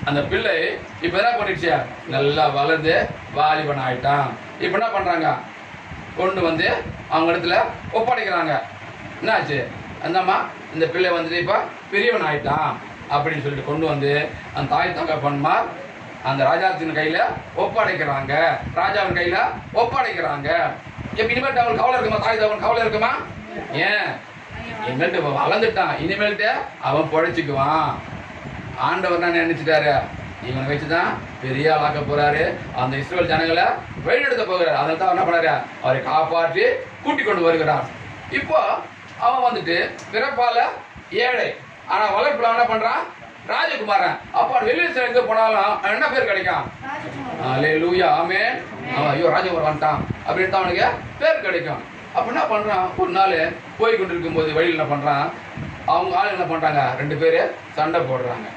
[SPEAKER 4] அந்த பிள்ளை இப்ப என்ன பண்ணிடுச்சு, நல்லா வளர்ந்து வாலிபன் ஆயிட்டான். இப்ப என்ன பண்றாங்க, கொண்டு வந்து அவங்க இடத்துல ஒப்படைக்கிறாங்க. என்னாச்சு, அந்தம்மா இந்த பிள்ளை வந்துட்டு இப்ப பெரியவன் ஆயிட்டான் அப்படின்னு சொல்லிட்டு கொண்டு வந்து அந்த தாய் தகப்பன்மார் அந்த ராஜாத்தின் கையில ஒப்படைக்கிறாங்க, ராஜாவின் கையில ஒப்படைக்கிறாங்க. இனிமேட்டு அவனுக்கு கவலை இருக்குமா? தாய் அவன் கவலை இருக்குமா? ஏன் இனிமேட்டு வளர்ந்துட்டான், இனிமேல்ட்டு அவன் பொழைச்சிக்குவான். ஆண்டவர் தான் நினைச்சிட்டாரு இவனை வச்சுதான் பெரிய ஆளாக்க போறாரு, அந்த இஸ்ரவேல் ஜனங்களை வழிநடத்த போகிறார். அதனால தான் என்ன பண்ணாரு, அவரை காப்பாற்றி கூட்டி கொண்டு வருகிறார். இப்போ அவன் வந்துட்டு பிறப்பால ஏழை, ஆனா வளர்ப்புல என்ன பண்றான், ராஜகுமாரன். அப்ப வெளியே எங்க போனாலும் என்ன பேர் கிடைக்கும்? அல்லேலூயா, ஆமென். அவன் ஐயோ ராஜகுமாரன் வந்துட்டான் அப்படின்னு தான் அவனுக்கு பேர் கிடைக்கும். அப்ப என்ன பண்றான், ஒரு நாள் போய் கொண்டிருக்கும் போது வழியில் என்ன பண்றான், அவங்க ஆள் என்ன பண்றாங்க, 2 பேரு சண்டை போடுறாங்க.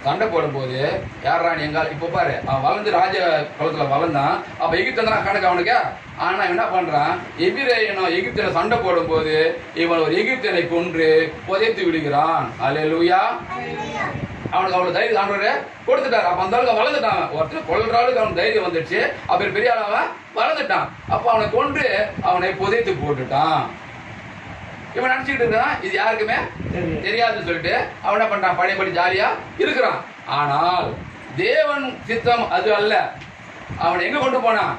[SPEAKER 4] சண்டை போடும்போது யாரா எங்கால், இப்போ பாரு அவன் வளர்ந்து ராஜ குலத்துல வளர்ந்தான். அப்ப எகிப்தான் கணக்கு அவனுக்கு. ஆனா என்ன பண்றான், எகிப்தியனை சண்டை போடும்போது இவன் ஒரு எகிப்தியனை கொன்று புதைத்து விடுகிறான். அல்லேலூயா. அவனுக்கு அவ்வளவு தைரியம் ஆண்டவரே கொடுத்துட்டாரு. அப்ப அந்த அளவுக்கு வளர்ந்துட்டான். ஒருத்தர் கொல்ற அளவுக்கு அவனுக்கு தைரியம் வந்துடுச்சு. அப்ப பெரிய ஆளவன் வளர்ந்துட்டான். அப்ப அவனை கொன்று அவனை புதைத்து போட்டுட்டான். இவன் நினைச்சுக்கிட்டு இருக்கான் இது யாருக்குமே தெரியாதுன்னு சொல்லிட்டு அவன் என்ன பண்றான், பழையபடி ஜாலியா இருக்கிறான். ஆனால் தேவன் சித்தம் அது அல்ல. அவனை எங்க கொண்டு போனான்,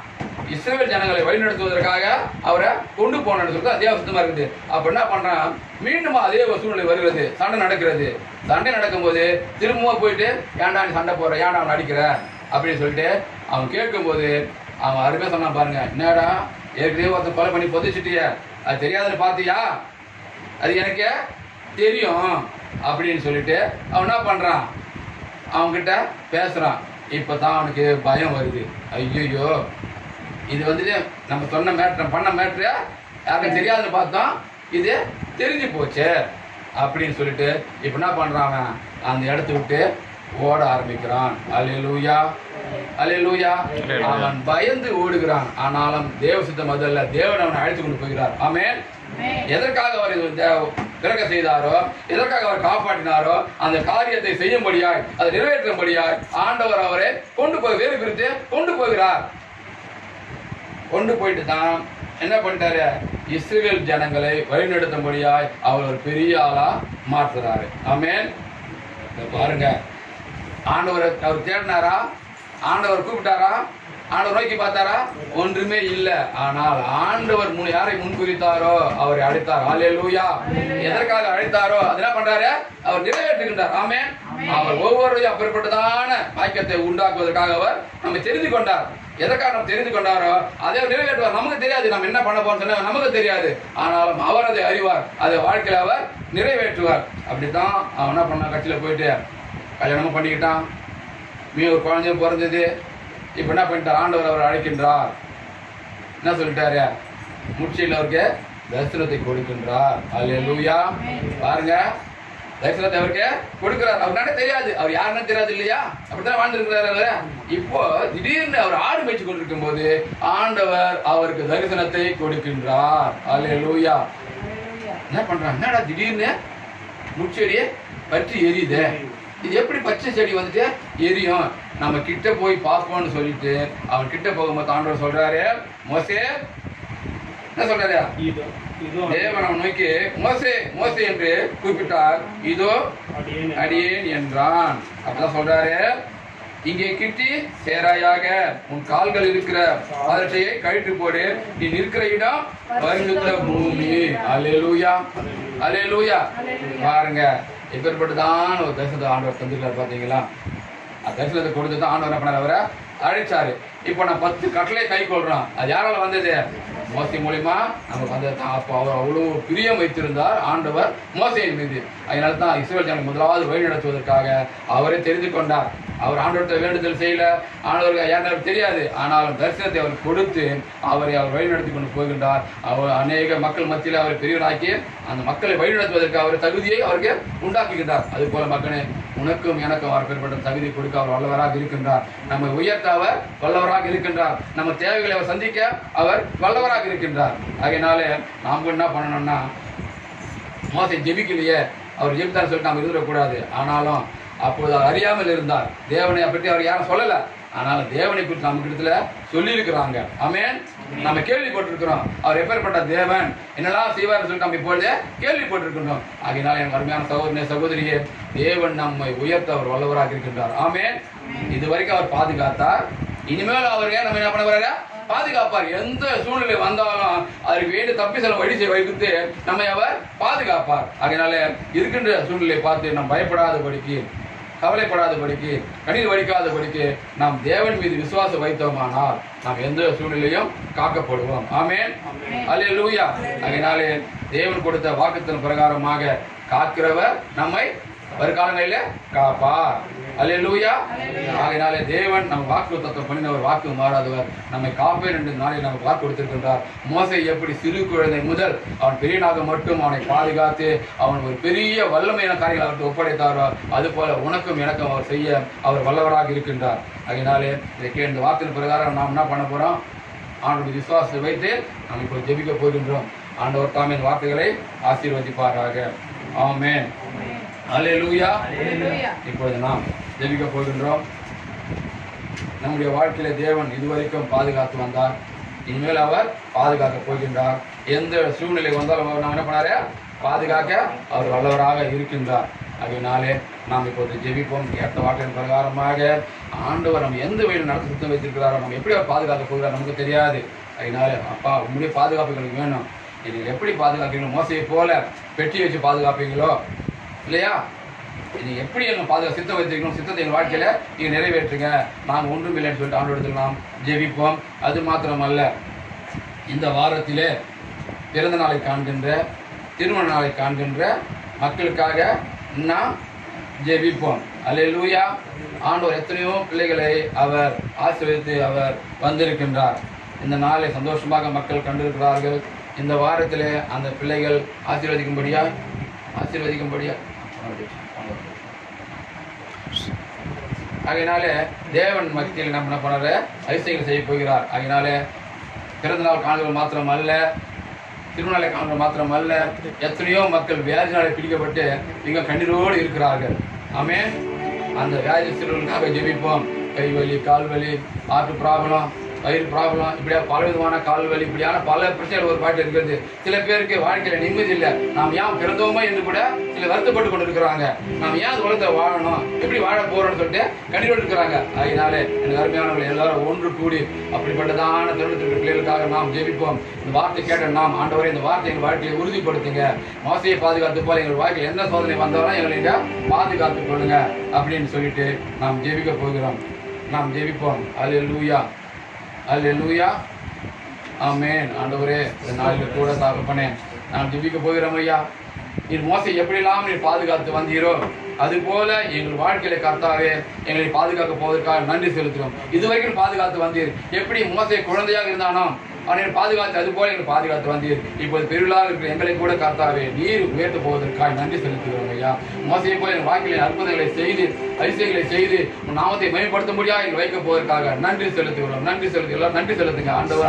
[SPEAKER 4] இஸ்ரவேல் ஜனங்களை வழிநடத்துவதற்காக அவரை கொண்டு போனான்னு சொல்லிட்டு தேவ சித்தமா இருக்குது. அப்ப என்ன பண்றான், மீண்டும் அதே சூழ்நிலை வருகிறது, சண்டை நடக்கிறது. சண்டை நடக்கும்போது திரும்பவும் போயிட்டு ஏன்டா நீ சண்டை போடுற, ஏன்டா அவன் அடிக்கிற அப்படின்னு சொல்லிட்டு அவன் கேட்கும்போது அவன் அருமையா சொன்னான், பாருங்க என்னடா ஏற்கனவே ஒருத்தன் கொலை பண்ணி புதைச்சிட்டிய, அது தெரியாதுன்னு பாத்தியா, அது எனக்கு தெரியும் அப்படின்னு சொல்லிட்டு அவன் என்ன பண்றான், அவன்கிட்ட பேசுறான். இப்பதான் அவனுக்கு பயம் வருது. ஐயோ இது வந்துட்டு நம்ம சொன்ன மேட்ரு பண்ண மேட்ரு யாருக்கும் தெரியாதுன்னு பார்த்தோம், இது தெரிஞ்சு போச்சு அப்படின்னு சொல்லிட்டு இப்ப என்ன பண்றான், அவன் அந்த இடத்த விட்டு ஓட ஆரம்பிக்கிறான். அல்லேலூயா, அல்லேலூயா. அவன் பயந்து ஓடுகிறான். ஆனாலும் தேவ சித்தம் அதல்ல, தேவன் அவனை அழைத்து கொண்டு போகிறார். ஆமென். எதற்காக அவர் பிறக்க செய்தாரோ, எதற்காக அவர் காப்பாற்றினாரோ அந்த காரியத்தை செய்யும்படியாய், அதை நிறைவேற்றும்படியாய் ஆண்டவர் அவரை கொண்டு போய் வேறு பிரித்து கொண்டு போகிறார். கொண்டு போயிட்டு தான் என்ன பண்ணிட்டாரு, இஸ்ரவேல் ஜனங்களை வழிநடத்தும்படியாய் அவர் ஒரு பெரிய ஆளா மாற்றுறாரு. ஆமென். பாருங்க, ஆண்டவர் அவர் தேடினாரா, ஆண்டவர் கூப்பிட்டாரா, ஆண்டவர் நோக்கி பார்த்தாரா, ஒன்றுமே இல்லை. ஆனால் ஆண்டவர் யாரை முன்குறித்தாரோ அவரை அழைத்தார். அல்லேலூயா. எதற்காக அழைத்தாரோ அதை என்ன பண்றாரு, அவர் நிறைவேற்றுகின்றார். ஆமென். அவர் ஒவ்வொருவரையும் அப்பேற்பட்டதான வாக்கியத்தை உண்டாக்குவதற்காக அவர் நம்ம தெரிந்து கொண்டார். எதற்காக நம்ம தெரிந்து கொண்டாரோ அதை நிறைவேற்றுவார். நமக்கு தெரியாது நம்ம என்ன பண்ண போறோம் சொன்னா, நமக்கு தெரியாது. ஆனாலும் அவர் அதை அறிவார், அதை வாழ்க்கையில அவர் நிறைவேற்றுவார். அப்படித்தான் அவன் என்ன பண்ண, கட்சியில போயிட்டு கல்யாணமும் பண்ணிக்கிட்டான், ஒரு குழந்தையும் பிறந்தது. இப்ப என்ன பண்ணிட்டார், ஆண்டவர் அவர் அழைக்கின்றார். என்ன சொல்லிட்டாரு, முட்சியில் அவருக்கு தரிசனத்தை கொடுக்கின்றார். அல்லேலூயா. பாருங்க, தரிசனத்தை அவருக்கு கொடுக்கிறார். அவருனாலே தெரியாது, அவர் யாருன்னு தெரியாது இல்லையா, அப்படித்தான் வாழ்ந்துருக்கிறார் அவரு. இப்போ திடீர்னு அவர் ஆடு மேய்ச்சி கொண்டிருக்கும் போது ஆண்டவர் அவருக்கு தரிசனத்தை கொடுக்கின்றார். அல்லேலூயா. என்ன பண்றாங்க, என்னடா திடீர்னு முட்செடியை பற்றி எரியுது, இது எப்படி பச்சை செடி வந்துட்டு எரியும், நம்ம கிட்ட போய் பார்ப்போம்னு சொல்லிட்டு அவன் கிட்ட போகும்போது ஆண்டவர் சொல்றாரு, மோசே என்ன சொல்றாரு, தேவன் அவன் நோக்கி மோசே மோசே என்று கூப்பிட்டார். இதோ அடியேன் என்றான். அப்பதான் சொல்றாரு, இங்கே கிட்டி சேராயாக, உன் கால்கள் இருக்கிற பாதத்தையை கழித்து போடு, நீ நிற்கிற இடம் பரிசுத்த பூமி. அல்லேலூயா, அல்லேலூயா. பாருங்க, எப்பேற்பட்டுதான் ஒரு தரிசனத்தை ஆண்டவர் தந்திருக்காரு பாத்தீங்களா. தரிசனத்தை கொடுத்து தான் ஆண்டவர் என்ன பண்ணார், அவரை அழைச்சாரு. இப்போ நான் 10 கட்டளை கை கொள்றோம். அது யாரால வந்தது, மோசே மூலியமா நமக்கு வந்தது தான். அப்போ அவர் அவ்வளவு பிரியம் வைத்திருந்தார் ஆண்டவர் மோசேயின் மீது. அதனால தான் இஸ்ரவேல் ஜனங்களை முதலாவது வழி நடத்துவதற்காக அவரை தெரிந்து கொண்டார். அவர் ஆண்டவர்கிட்ட வேண்டுதல் செய்யல, ஆண்டவருக்கு யாரும் தெரியாது. ஆனாலும் தரிசனத்தை அவர் கொடுத்து அவரை அவர் வழிநடத்தி கொண்டு போகின்றார். அவர் அநேக மக்கள் மத்தியில் அவரை பெரியவராக்கி அந்த மக்களை வழிநடத்துவதற்கு அவர் தகுதியை அவருக்கு உண்டாக்குகின்றார். அது போல மக்களே, உனக்கும் எனக்கும் அவர் பெறப்பட்ட தகுதி கொடுக்க அவர் வல்லவராக இருக்கின்றார். நம்மை உயர்த்த அவர் வல்லவராக இருக்கின்றார். நம்ம தேவைகளை அவர் சந்திக்க அவர் வல்லவராக இருக்கின்றார். அதனால நாம் என்ன பண்ணணும்னா, மோசே ஜெபிக்கலையே, அவர் ஜெபித்தார் சொல்லிட்டு நாம் இருந்துடக்கூடாது. ஆனாலும் அப்போது அவர் அறியாமல் இருந்தார். தேவனை பற்றி அவர் யாரும் சொல்லல. ஆனால் தேவனை குறித்து நம்ம இடத்துல சொல்லி இருக்கிறாங்க. ஆமென். நம்ம கேள்விப்பட்டிருக்கிறோம் அவர் எப்பேற்பட்ட தேவன், என்னெல்லாம் செய்வார்னு சொல்லிட்டு நம்ம இப்பொழுதே கேள்விப்பட்டிருக்கின்றோம். ஆகையினால் என் அருமையான சகோதரனே சகோதரியே, தேவன் நம்மை உயர்த்த அவர் வல்லவராக இருக்கின்றார். ஆமென். இதுவரைக்கும் அவர் பாதுகாத்தார், இனிமேல் அவருக்கு நம்ம என்ன பண்ண போறாரு? பாதுகாப்பார். எந்த சூழ்நிலை வந்தாலும் அதற்கு வேண்டிய தப்பி செல்ல வழி வைத்து நம்மை அவர் பாதுகாப்பார். அதனால இருக்கின்ற சூழ்நிலையை பார்த்து நாம் பயப்படாதபடிக்கு, கவலைப்படாதபடிக்கு, கண்ணீர் வடிக்காதபடிக்கு நாம் தேவன் மீது விசுவாசம் வைத்தோமானால் நாம் எந்த சூழ்நிலையும் காக்கப்படுவோம். ஆமென். அல்லேலூயா. அதனாலே தேவன் கொடுத்த வாக்குத்தத்தின் பிரகாரமாக காக்கிறவர் நம்மை வருகாலங்களிலே காப்பார். அல்லேலூயா. ஆகையினாலே தேவன் நம் வாக்கு தத்துவம் பண்ணினவர், வாக்கு மாறாதவர், நம்மை காப்பேன் என்று நாளில் நமக்கு வாக்கு கொடுத்திருக்கின்றார். மோசே எப்படி சிறு குழந்தை முதல் அவன் பெரியனாக மட்டும் அவனை பாதுகாத்து அவன் ஒரு பெரிய வல்லமையான காரியங்களை அவருக்கு ஒப்படைத்தாரோ, அதுபோல உனக்கும் எனக்கும் அவர் செய்ய அவர் வல்லவராக இருக்கின்றார். அதனாலே இந்த வாக்கின் பிரகாரம் நாம் என்ன பண்ண போறோம்? ஆண்டவருடைய விசுவாசத்தை வைத்து நாம் இப்போ ஜெபிக்க போகின்றோம். ஆண்டவர் தாமே இந்த வார்த்தைகளை ஆசீர்வதிப்பாராக. ஆமென். அல்லேலூயா. இப்பொழுது நாம் ஜெபிக்க போகின்றோம். நம்முடைய வாழ்க்கையில தேவன் இதுவரைக்கும் பாதுகாத்து வந்தார், இனிமேல் அவர் பாதுகாக்க போகின்றார். எந்த சூழ்நிலை வந்தாலும் அவர் நாம் என்ன பண்ணாரு? பாதுகாக்க அவர் வல்லவராக இருக்கின்றார். அதனாலே நாம் இப்போது ஜெபிப்போம். ஏற்ற வாக்கின் பிரகாரமாக ஆண்டவர் நம்ம எந்த வழியில் நடத்த சுத்தம் வைத்திருக்கிறாரோ, நம்ம எப்படி அவர் பாதுகாக்க போகிறார் நமக்கு தெரியாது. அதனால அப்பா உங்களுடைய பாதுகாப்பு எங்களுக்கு வேணும். நீங்கள் எப்படி பாதுகாக்கிறீங்களோ, மோசையை போல பெட்டி வச்சு பாதுகாப்பீங்களோ இல்லையா, நீங்கள் எப்படி எங்கள் சித்தம் வைத்திருக்கணும், சித்தத்தை எங்கள் வாழ்க்கையில் நீங்கள் நிறைவேற்றுங்க, நாங்கள் ஒன்றும் இல்லைன்னு சொல்லிட்டு ஆண்டவரிடத்தில் நாம் ஜெபிப்போம். அது மாத்திரமல்ல, இந்த வாரத்திலே பிறந்த நாளை காண்கின்ற, திருமண நாளை காண்கின்ற மக்களுக்காக நாம் ஜெபிப்போம். அல்லேலூயா. ஆண்டவர் எத்தனையோ பிள்ளைகளை அவர் ஆசீர்வதித்து அவர் வந்திருக்கின்றார். இந்த நாளை சந்தோஷமாக மக்கள் கண்டிருக்கிறார்கள். இந்த வாரத்திலே அந்த பிள்ளைகள் ஆசீர்வதிக்கும்படியா ஆகையினாலே தேவன் மத்தியில் நம்ம என்ன பண்ணாரு? அதிசயங்கள் செய்ய போகிறார். ஆகையினாலே பிறந்த நாள் காண்கள் மாத்திரம் அல்ல, திருநாளை காண்கள் மாத்திரம் அல்ல, எத்தனையோ மக்கள் வியாதினாலே பிடிக்கப்பட்டு மிக கண்ணீரோடு இருக்கிறார்கள். ஆமென். அந்த வியாதி சிறுவர்களுக்காக ஜெபிப்போம். கைவலி, கால்வலி, ஆட்டு ப்ராப்ளம், வயிறு ப்ராப்ளம், இப்படியா பல விதமான கால்வலி, இப்படியான பல பிரச்சனைகள் ஒரு பாட்டு இருக்கிறது. சில பேருக்கு வாழ்க்கையில் நிம்மதி இல்லை. நாம் ஏன் பிறந்தோமோ என்று கூட சில வருத்தப்பட்டு கொண்டு இருக்கிறாங்க. நாம் ஏன் அந்த உலகத்தை வாழணும், எப்படி வாழ போறோம்னு சொல்லிட்டு கண்ணீரோடு இருக்கிறாங்க. அதனாலே எனக்கு அருமையானவர்கள் எல்லாரும் ஒன்று கூடி அப்படிப்பட்டதான தருணத்திற்கு பிள்ளைகளுக்காக நாம் ஜெபிப்போம். இந்த வார்த்தை கேட்ட நாம் ஆண்டவரை இந்த வார்த்தை எங்கள் வாழ்க்கையை உறுதிப்படுத்துங்க. மோசையை பாதுகாத்து போல எங்கள் வாழ்க்கையில் எந்த சோதனை வந்தாலும் எங்களை பாதுகாத்துக் கொள்ளுங்க அப்படின்னு சொல்லிட்டு நாம் ஜெபிக்க போகிறோம். நாம் ஜெபிப்போம். அல்லேலூயா. அல்லேலூயா. ஆமென். ஆண்டவரே இந்த நாளில் கூட தகப்பனே நாம் ஜெபிக்க போகிறோம் ஐயா. நீர் மோசை எப்படியெல்லாம் நீர் பாதுகாத்து வந்தீரோ அதுபோல எங்கள் வாழ்க்கையில கர்த்தாவே எங்களை பாதுகாக்க போவதற்காக நன்றி செலுத்துகிறோம். இதுவரைக்கும் பாதுகாத்து வந்தீர். எப்படி மோசை குழந்தையாக இருந்தானோ அவனை பாதுகாத்து அது போல எங்களை பாதுகாத்து வந்தீர். இப்போது பெருளாக இருக்கிற எங்களை கூட கர்த்தாவே நீர் உயர்த்த போவதற்காக நன்றி செலுத்துகிறோம் ஐயா. மோசையை போல எங்கள் வாழ்க்கையில் அற்புதங்களை செய்து அதிசயங்களை செய்து உன் நாமத்தை மேம்படுத்த முடியாது எங்கள் வைக்க போவதற்காக நன்றி செலுத்துகிறோம். நன்றி செலுத்து, எல்லாம் நன்றி செலுத்துங்க. ஆண்டவர்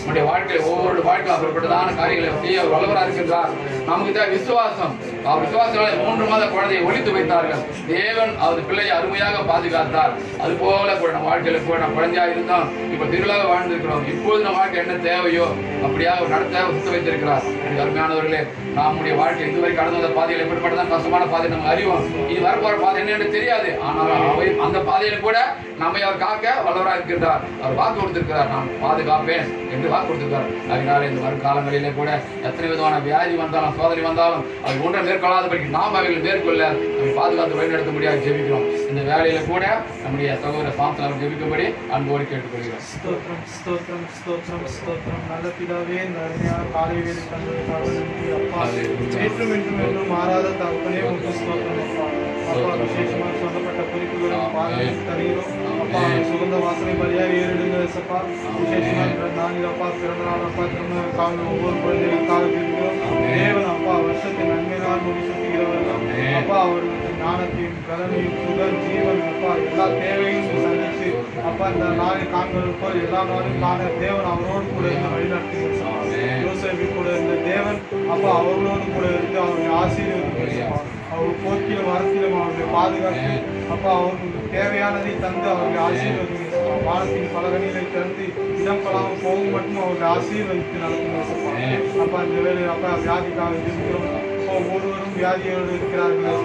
[SPEAKER 4] நம்முடைய வாழ்க்கையில் ஒவ்வொரு வாழ்க்கையில் அவர்களான காரியங்களை செய்ய அவர் வல்லவராக இருக்கின்றார். நமக்கு தேவை விசுவாசம். அவர் விசுவாசங்களை 3 மாத குழந்தையை ஒழித்து வைத்தார்கள். தேவன் அவர் பிள்ளையை அருமையாக பாதுகாத்தார். அது போல கூட நம்ம வாழ்க்கையில கூட நம்ம குழந்தையாக இருந்தோம், இப்ப திருவிழாக வாழ்ந்திருக்கிறோம். இப்போது நம்ம வாழ்க்கை என்ன தேவையோ அப்படியாக நடத்த சுத்த வைத்திருக்கிறார். அருமையானவர்களே, நம்முடைய வாழ்க்கை இதுவரை கடந்த பாதையில் எப்படிப்பட்டதான் கஷ்டமான பாதை நம்ம அறிவோம். இனி வரப்போற பாதை என்னன்னு தெரியாது. ஆனால் அந்த பாதையில கூட நம்மை அவர் காக்க வல்லவராக இருக்கின்றார். அவர் வாக்கு கொடுத்திருக்கிறார், நான் பாதுகாப்பேன் என்று வாக்கு கொடுத்திருக்கிறார். அதனால இந்த வரும் காலங்களிலே கூட எத்தனை விதமான வியாதி வந்தாலும் சோதனை வந்தாலும் அது ஒன்றை மேற்கொள்ளாதபடி நாம் அவைகளை மேற்கொள்ள நம்மை பாதுகாத்து வழிநடத்த முடியாது ஜெபிக்கிறோம். இந்த வேலையில கூட நம்முடைய சகோதர சாம்சன் ஜெபிக்கும்படி அன்போடு கேட்டுக்கொள்கிறோம்.
[SPEAKER 2] ஸ்தோத்திரம் ஸ்தோத்திரம் ஸ்தோத்திரம் ஸ்தோத்திரம். நல்ல பிதாவே, இந்த அருமையான காலை வேலை தந்ததுக்காக நன்றி அப்பா. என்றும் என்றும் என்றும் மாறாத தகப்பனே உங்களுக்கு ஸ்தோத்திரம் அப்பா. அப்பா விசேஷமாக சொல்லப்பட்ட குறிப்புகளும் பாதையும் தருகிறோம் அப்பா. சுகந்த வாசனை பலியாக ஏறிடுங்க அப்பா. விசேஷமாக நாங்கள் அப்பா பிறந்த நாள் அப்பா திரும்ப காலம் ஒவ்வொரு குழந்தைகளுக்காக இருக்கிறோம். தேவன் அப்பா வருஷத்தின் நன்மையினால் முடிசூட்டுகிறவர்கள் அப்பா. அவர்களுக்கு ஞானத்தையும் கலனையும் சுகர் ஜீவன் அப்பா எல்லா தேவையும் சந்திச்சு அப்பா இந்த நாளில் காண்பது போல் எல்லா நாளும் காண தேவன் அவரோடு கூட இருந்து வழிநடத்துகிறார். யோசேப்பு கூட இருந்த தேவன் அப்பா அவர்களோடு கூட இருந்து அவருடைய ஆசீர்வாதம் அவர் போக்கிலும் வரத்திலும் அவருடைய பாதுகாப்பு அப்பா அவர்களுக்கு அவர்களுக்கு தேவையானதை தந்து அவர்களை ஆசீர்வதிங்க ஏசப்பா. வானத்தின் பலகணிகளை திறந்து இடம் பலாமல் போகும் மட்டும் அவர்களை ஆசீர்வதித்து நடத்துங்க ஏசப்பா. அப்பா இந்த வேலையில் அப்பா வியாதிக்காக இருக்கிறோம். ஒவ்வொருவரும் வியாதியோடு இருக்கிறார்கள்.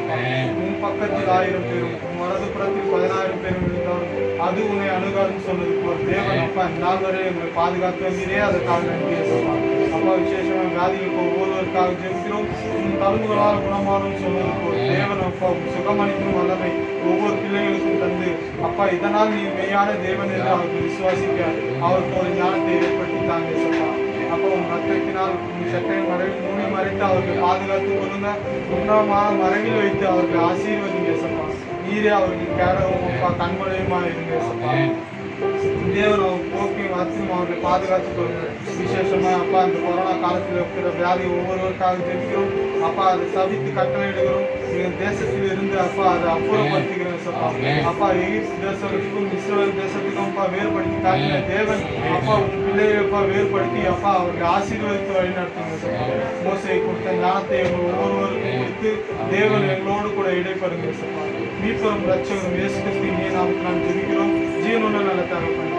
[SPEAKER 2] உன் பக்கத்தில் 1000 பேரும் உன் வலது புறத்தில் 10000 பேரும் இருந்தாலும் அது உன்னை அணுகாதுன்னு சொன்னது போல் தேவன் அப்பா நாள் வரை எங்களை பாதுகாத்து வந்தீரே அதற்காக நன்றி ஏசப்பா. அப்பா விசேஷமாக வியாதிகளுக்கு ஒவ்வொருவருக்காக ஜெபிக்கிறோம். உன் தழும்புகளால் குணமானும் சொன்னது போல் தேவன் அப்பா சுகமளிக்கும் வல்லமை ஒவ்வொரு பிள்ளைகளுக்கும் தந்து அப்பா இதனால் நீ மெய்யான தேவன் என்று அவர்கள் விசுவாசிக்க அவருக்கு ஒரு ஞானத்தை ஏற்படுத்தித்தாங்க ஏசப்பா. அப்போ உன் ரத்தத்தினால் உன் சட்டை மூடி மறைத்து அவர்கள் பாதுகாத்துக் கொள்ளுங்க. உன்னதமான மறைவில் வைத்து அவர்கள் ஆசீர்வதிங்க ஏசப்பா. நீரே அவர்கள் கேடவும் அப்பா கண்மலையுமா இருங்க ஏசப்பா. தேவன் அவர் போக்கையும் வளர்ச்சியும் அவர்களை பாதுகாத்துக் கொள்ளுங்க. விசேஷமா அப்பா இந்த கொரோனா காலத்தில் இருக்கிற வியாதி ஒவ்வொருவருக்காக ஜெபிக்கிறோம். அப்பா அதை சபித்து கட்டளையிடுகிறோம். எங்கள் தேசத்தில் இருந்து அப்பா அதை அப்புறப்படுத்துகிறோம் ஏசப்பா. அப்பா எகிப்து தேசத்துக்கும் இஸ்ரேல் தேசத்துக்கும் அப்பா வேறுபடுத்தி காட்டின தேவன் அப்பா உன் பிள்ளையை அப்பா வேறுபடுத்தி அப்பா அவர்களை ஆசீர்வதித்து வழி நடத்துங்க. மோசை கொடுத்த ஞானத்தை எங்கள் ஒவ்வொருவருக்கும் கொடுத்து தேவன் எங்களோடு கூட இடைப்படுங்க ஏசப்பா. மீட்பரும் ரட்சகரும் இயேசு கிறிஸ்துவின் நாமத்தில் நாம் ஜெபிக்கிறோம். ஜீவனுள்ள நல்ல தகப்பனே.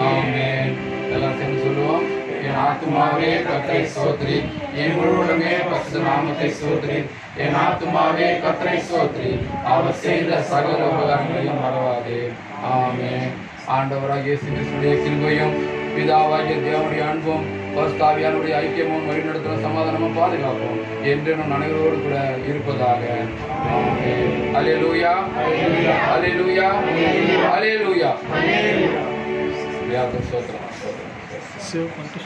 [SPEAKER 4] ஆமென். எல்லாம் சேர்ந்து சொல்லுவோம். என் ஆத்துமாவே கர்த்தரை ஸ்தோத்திரி, என் முழுவதுமே பரிசுத்த நாமத்தை ஸ்தோத்திரி. என் ஆத்துமாவே கர்த்தரை ஸ்தோத்திரி, அவர் செய்த சகல உபகாரங்களையும் மறவாதே. ஆமென். ஆண்டவராகிய இயேசு கிறிஸ்துவின் கிருபையும் பிதாவாகிய தேவனுடைய அன்பும் பரிசுத்தாவியானுடைய ஐக்கியமும் வழிநடத்தும் சமாதானமும் பாதுகாப்பும் என்று நம் அனைவரோடு கூட இருப்பதாக. ஆமென். அல்லேலூயா, அல்லேலூயா, அல்லேலூயா. ஸ்தோத்திரம்.
[SPEAKER 2] சேவ் பண்ணிட்டு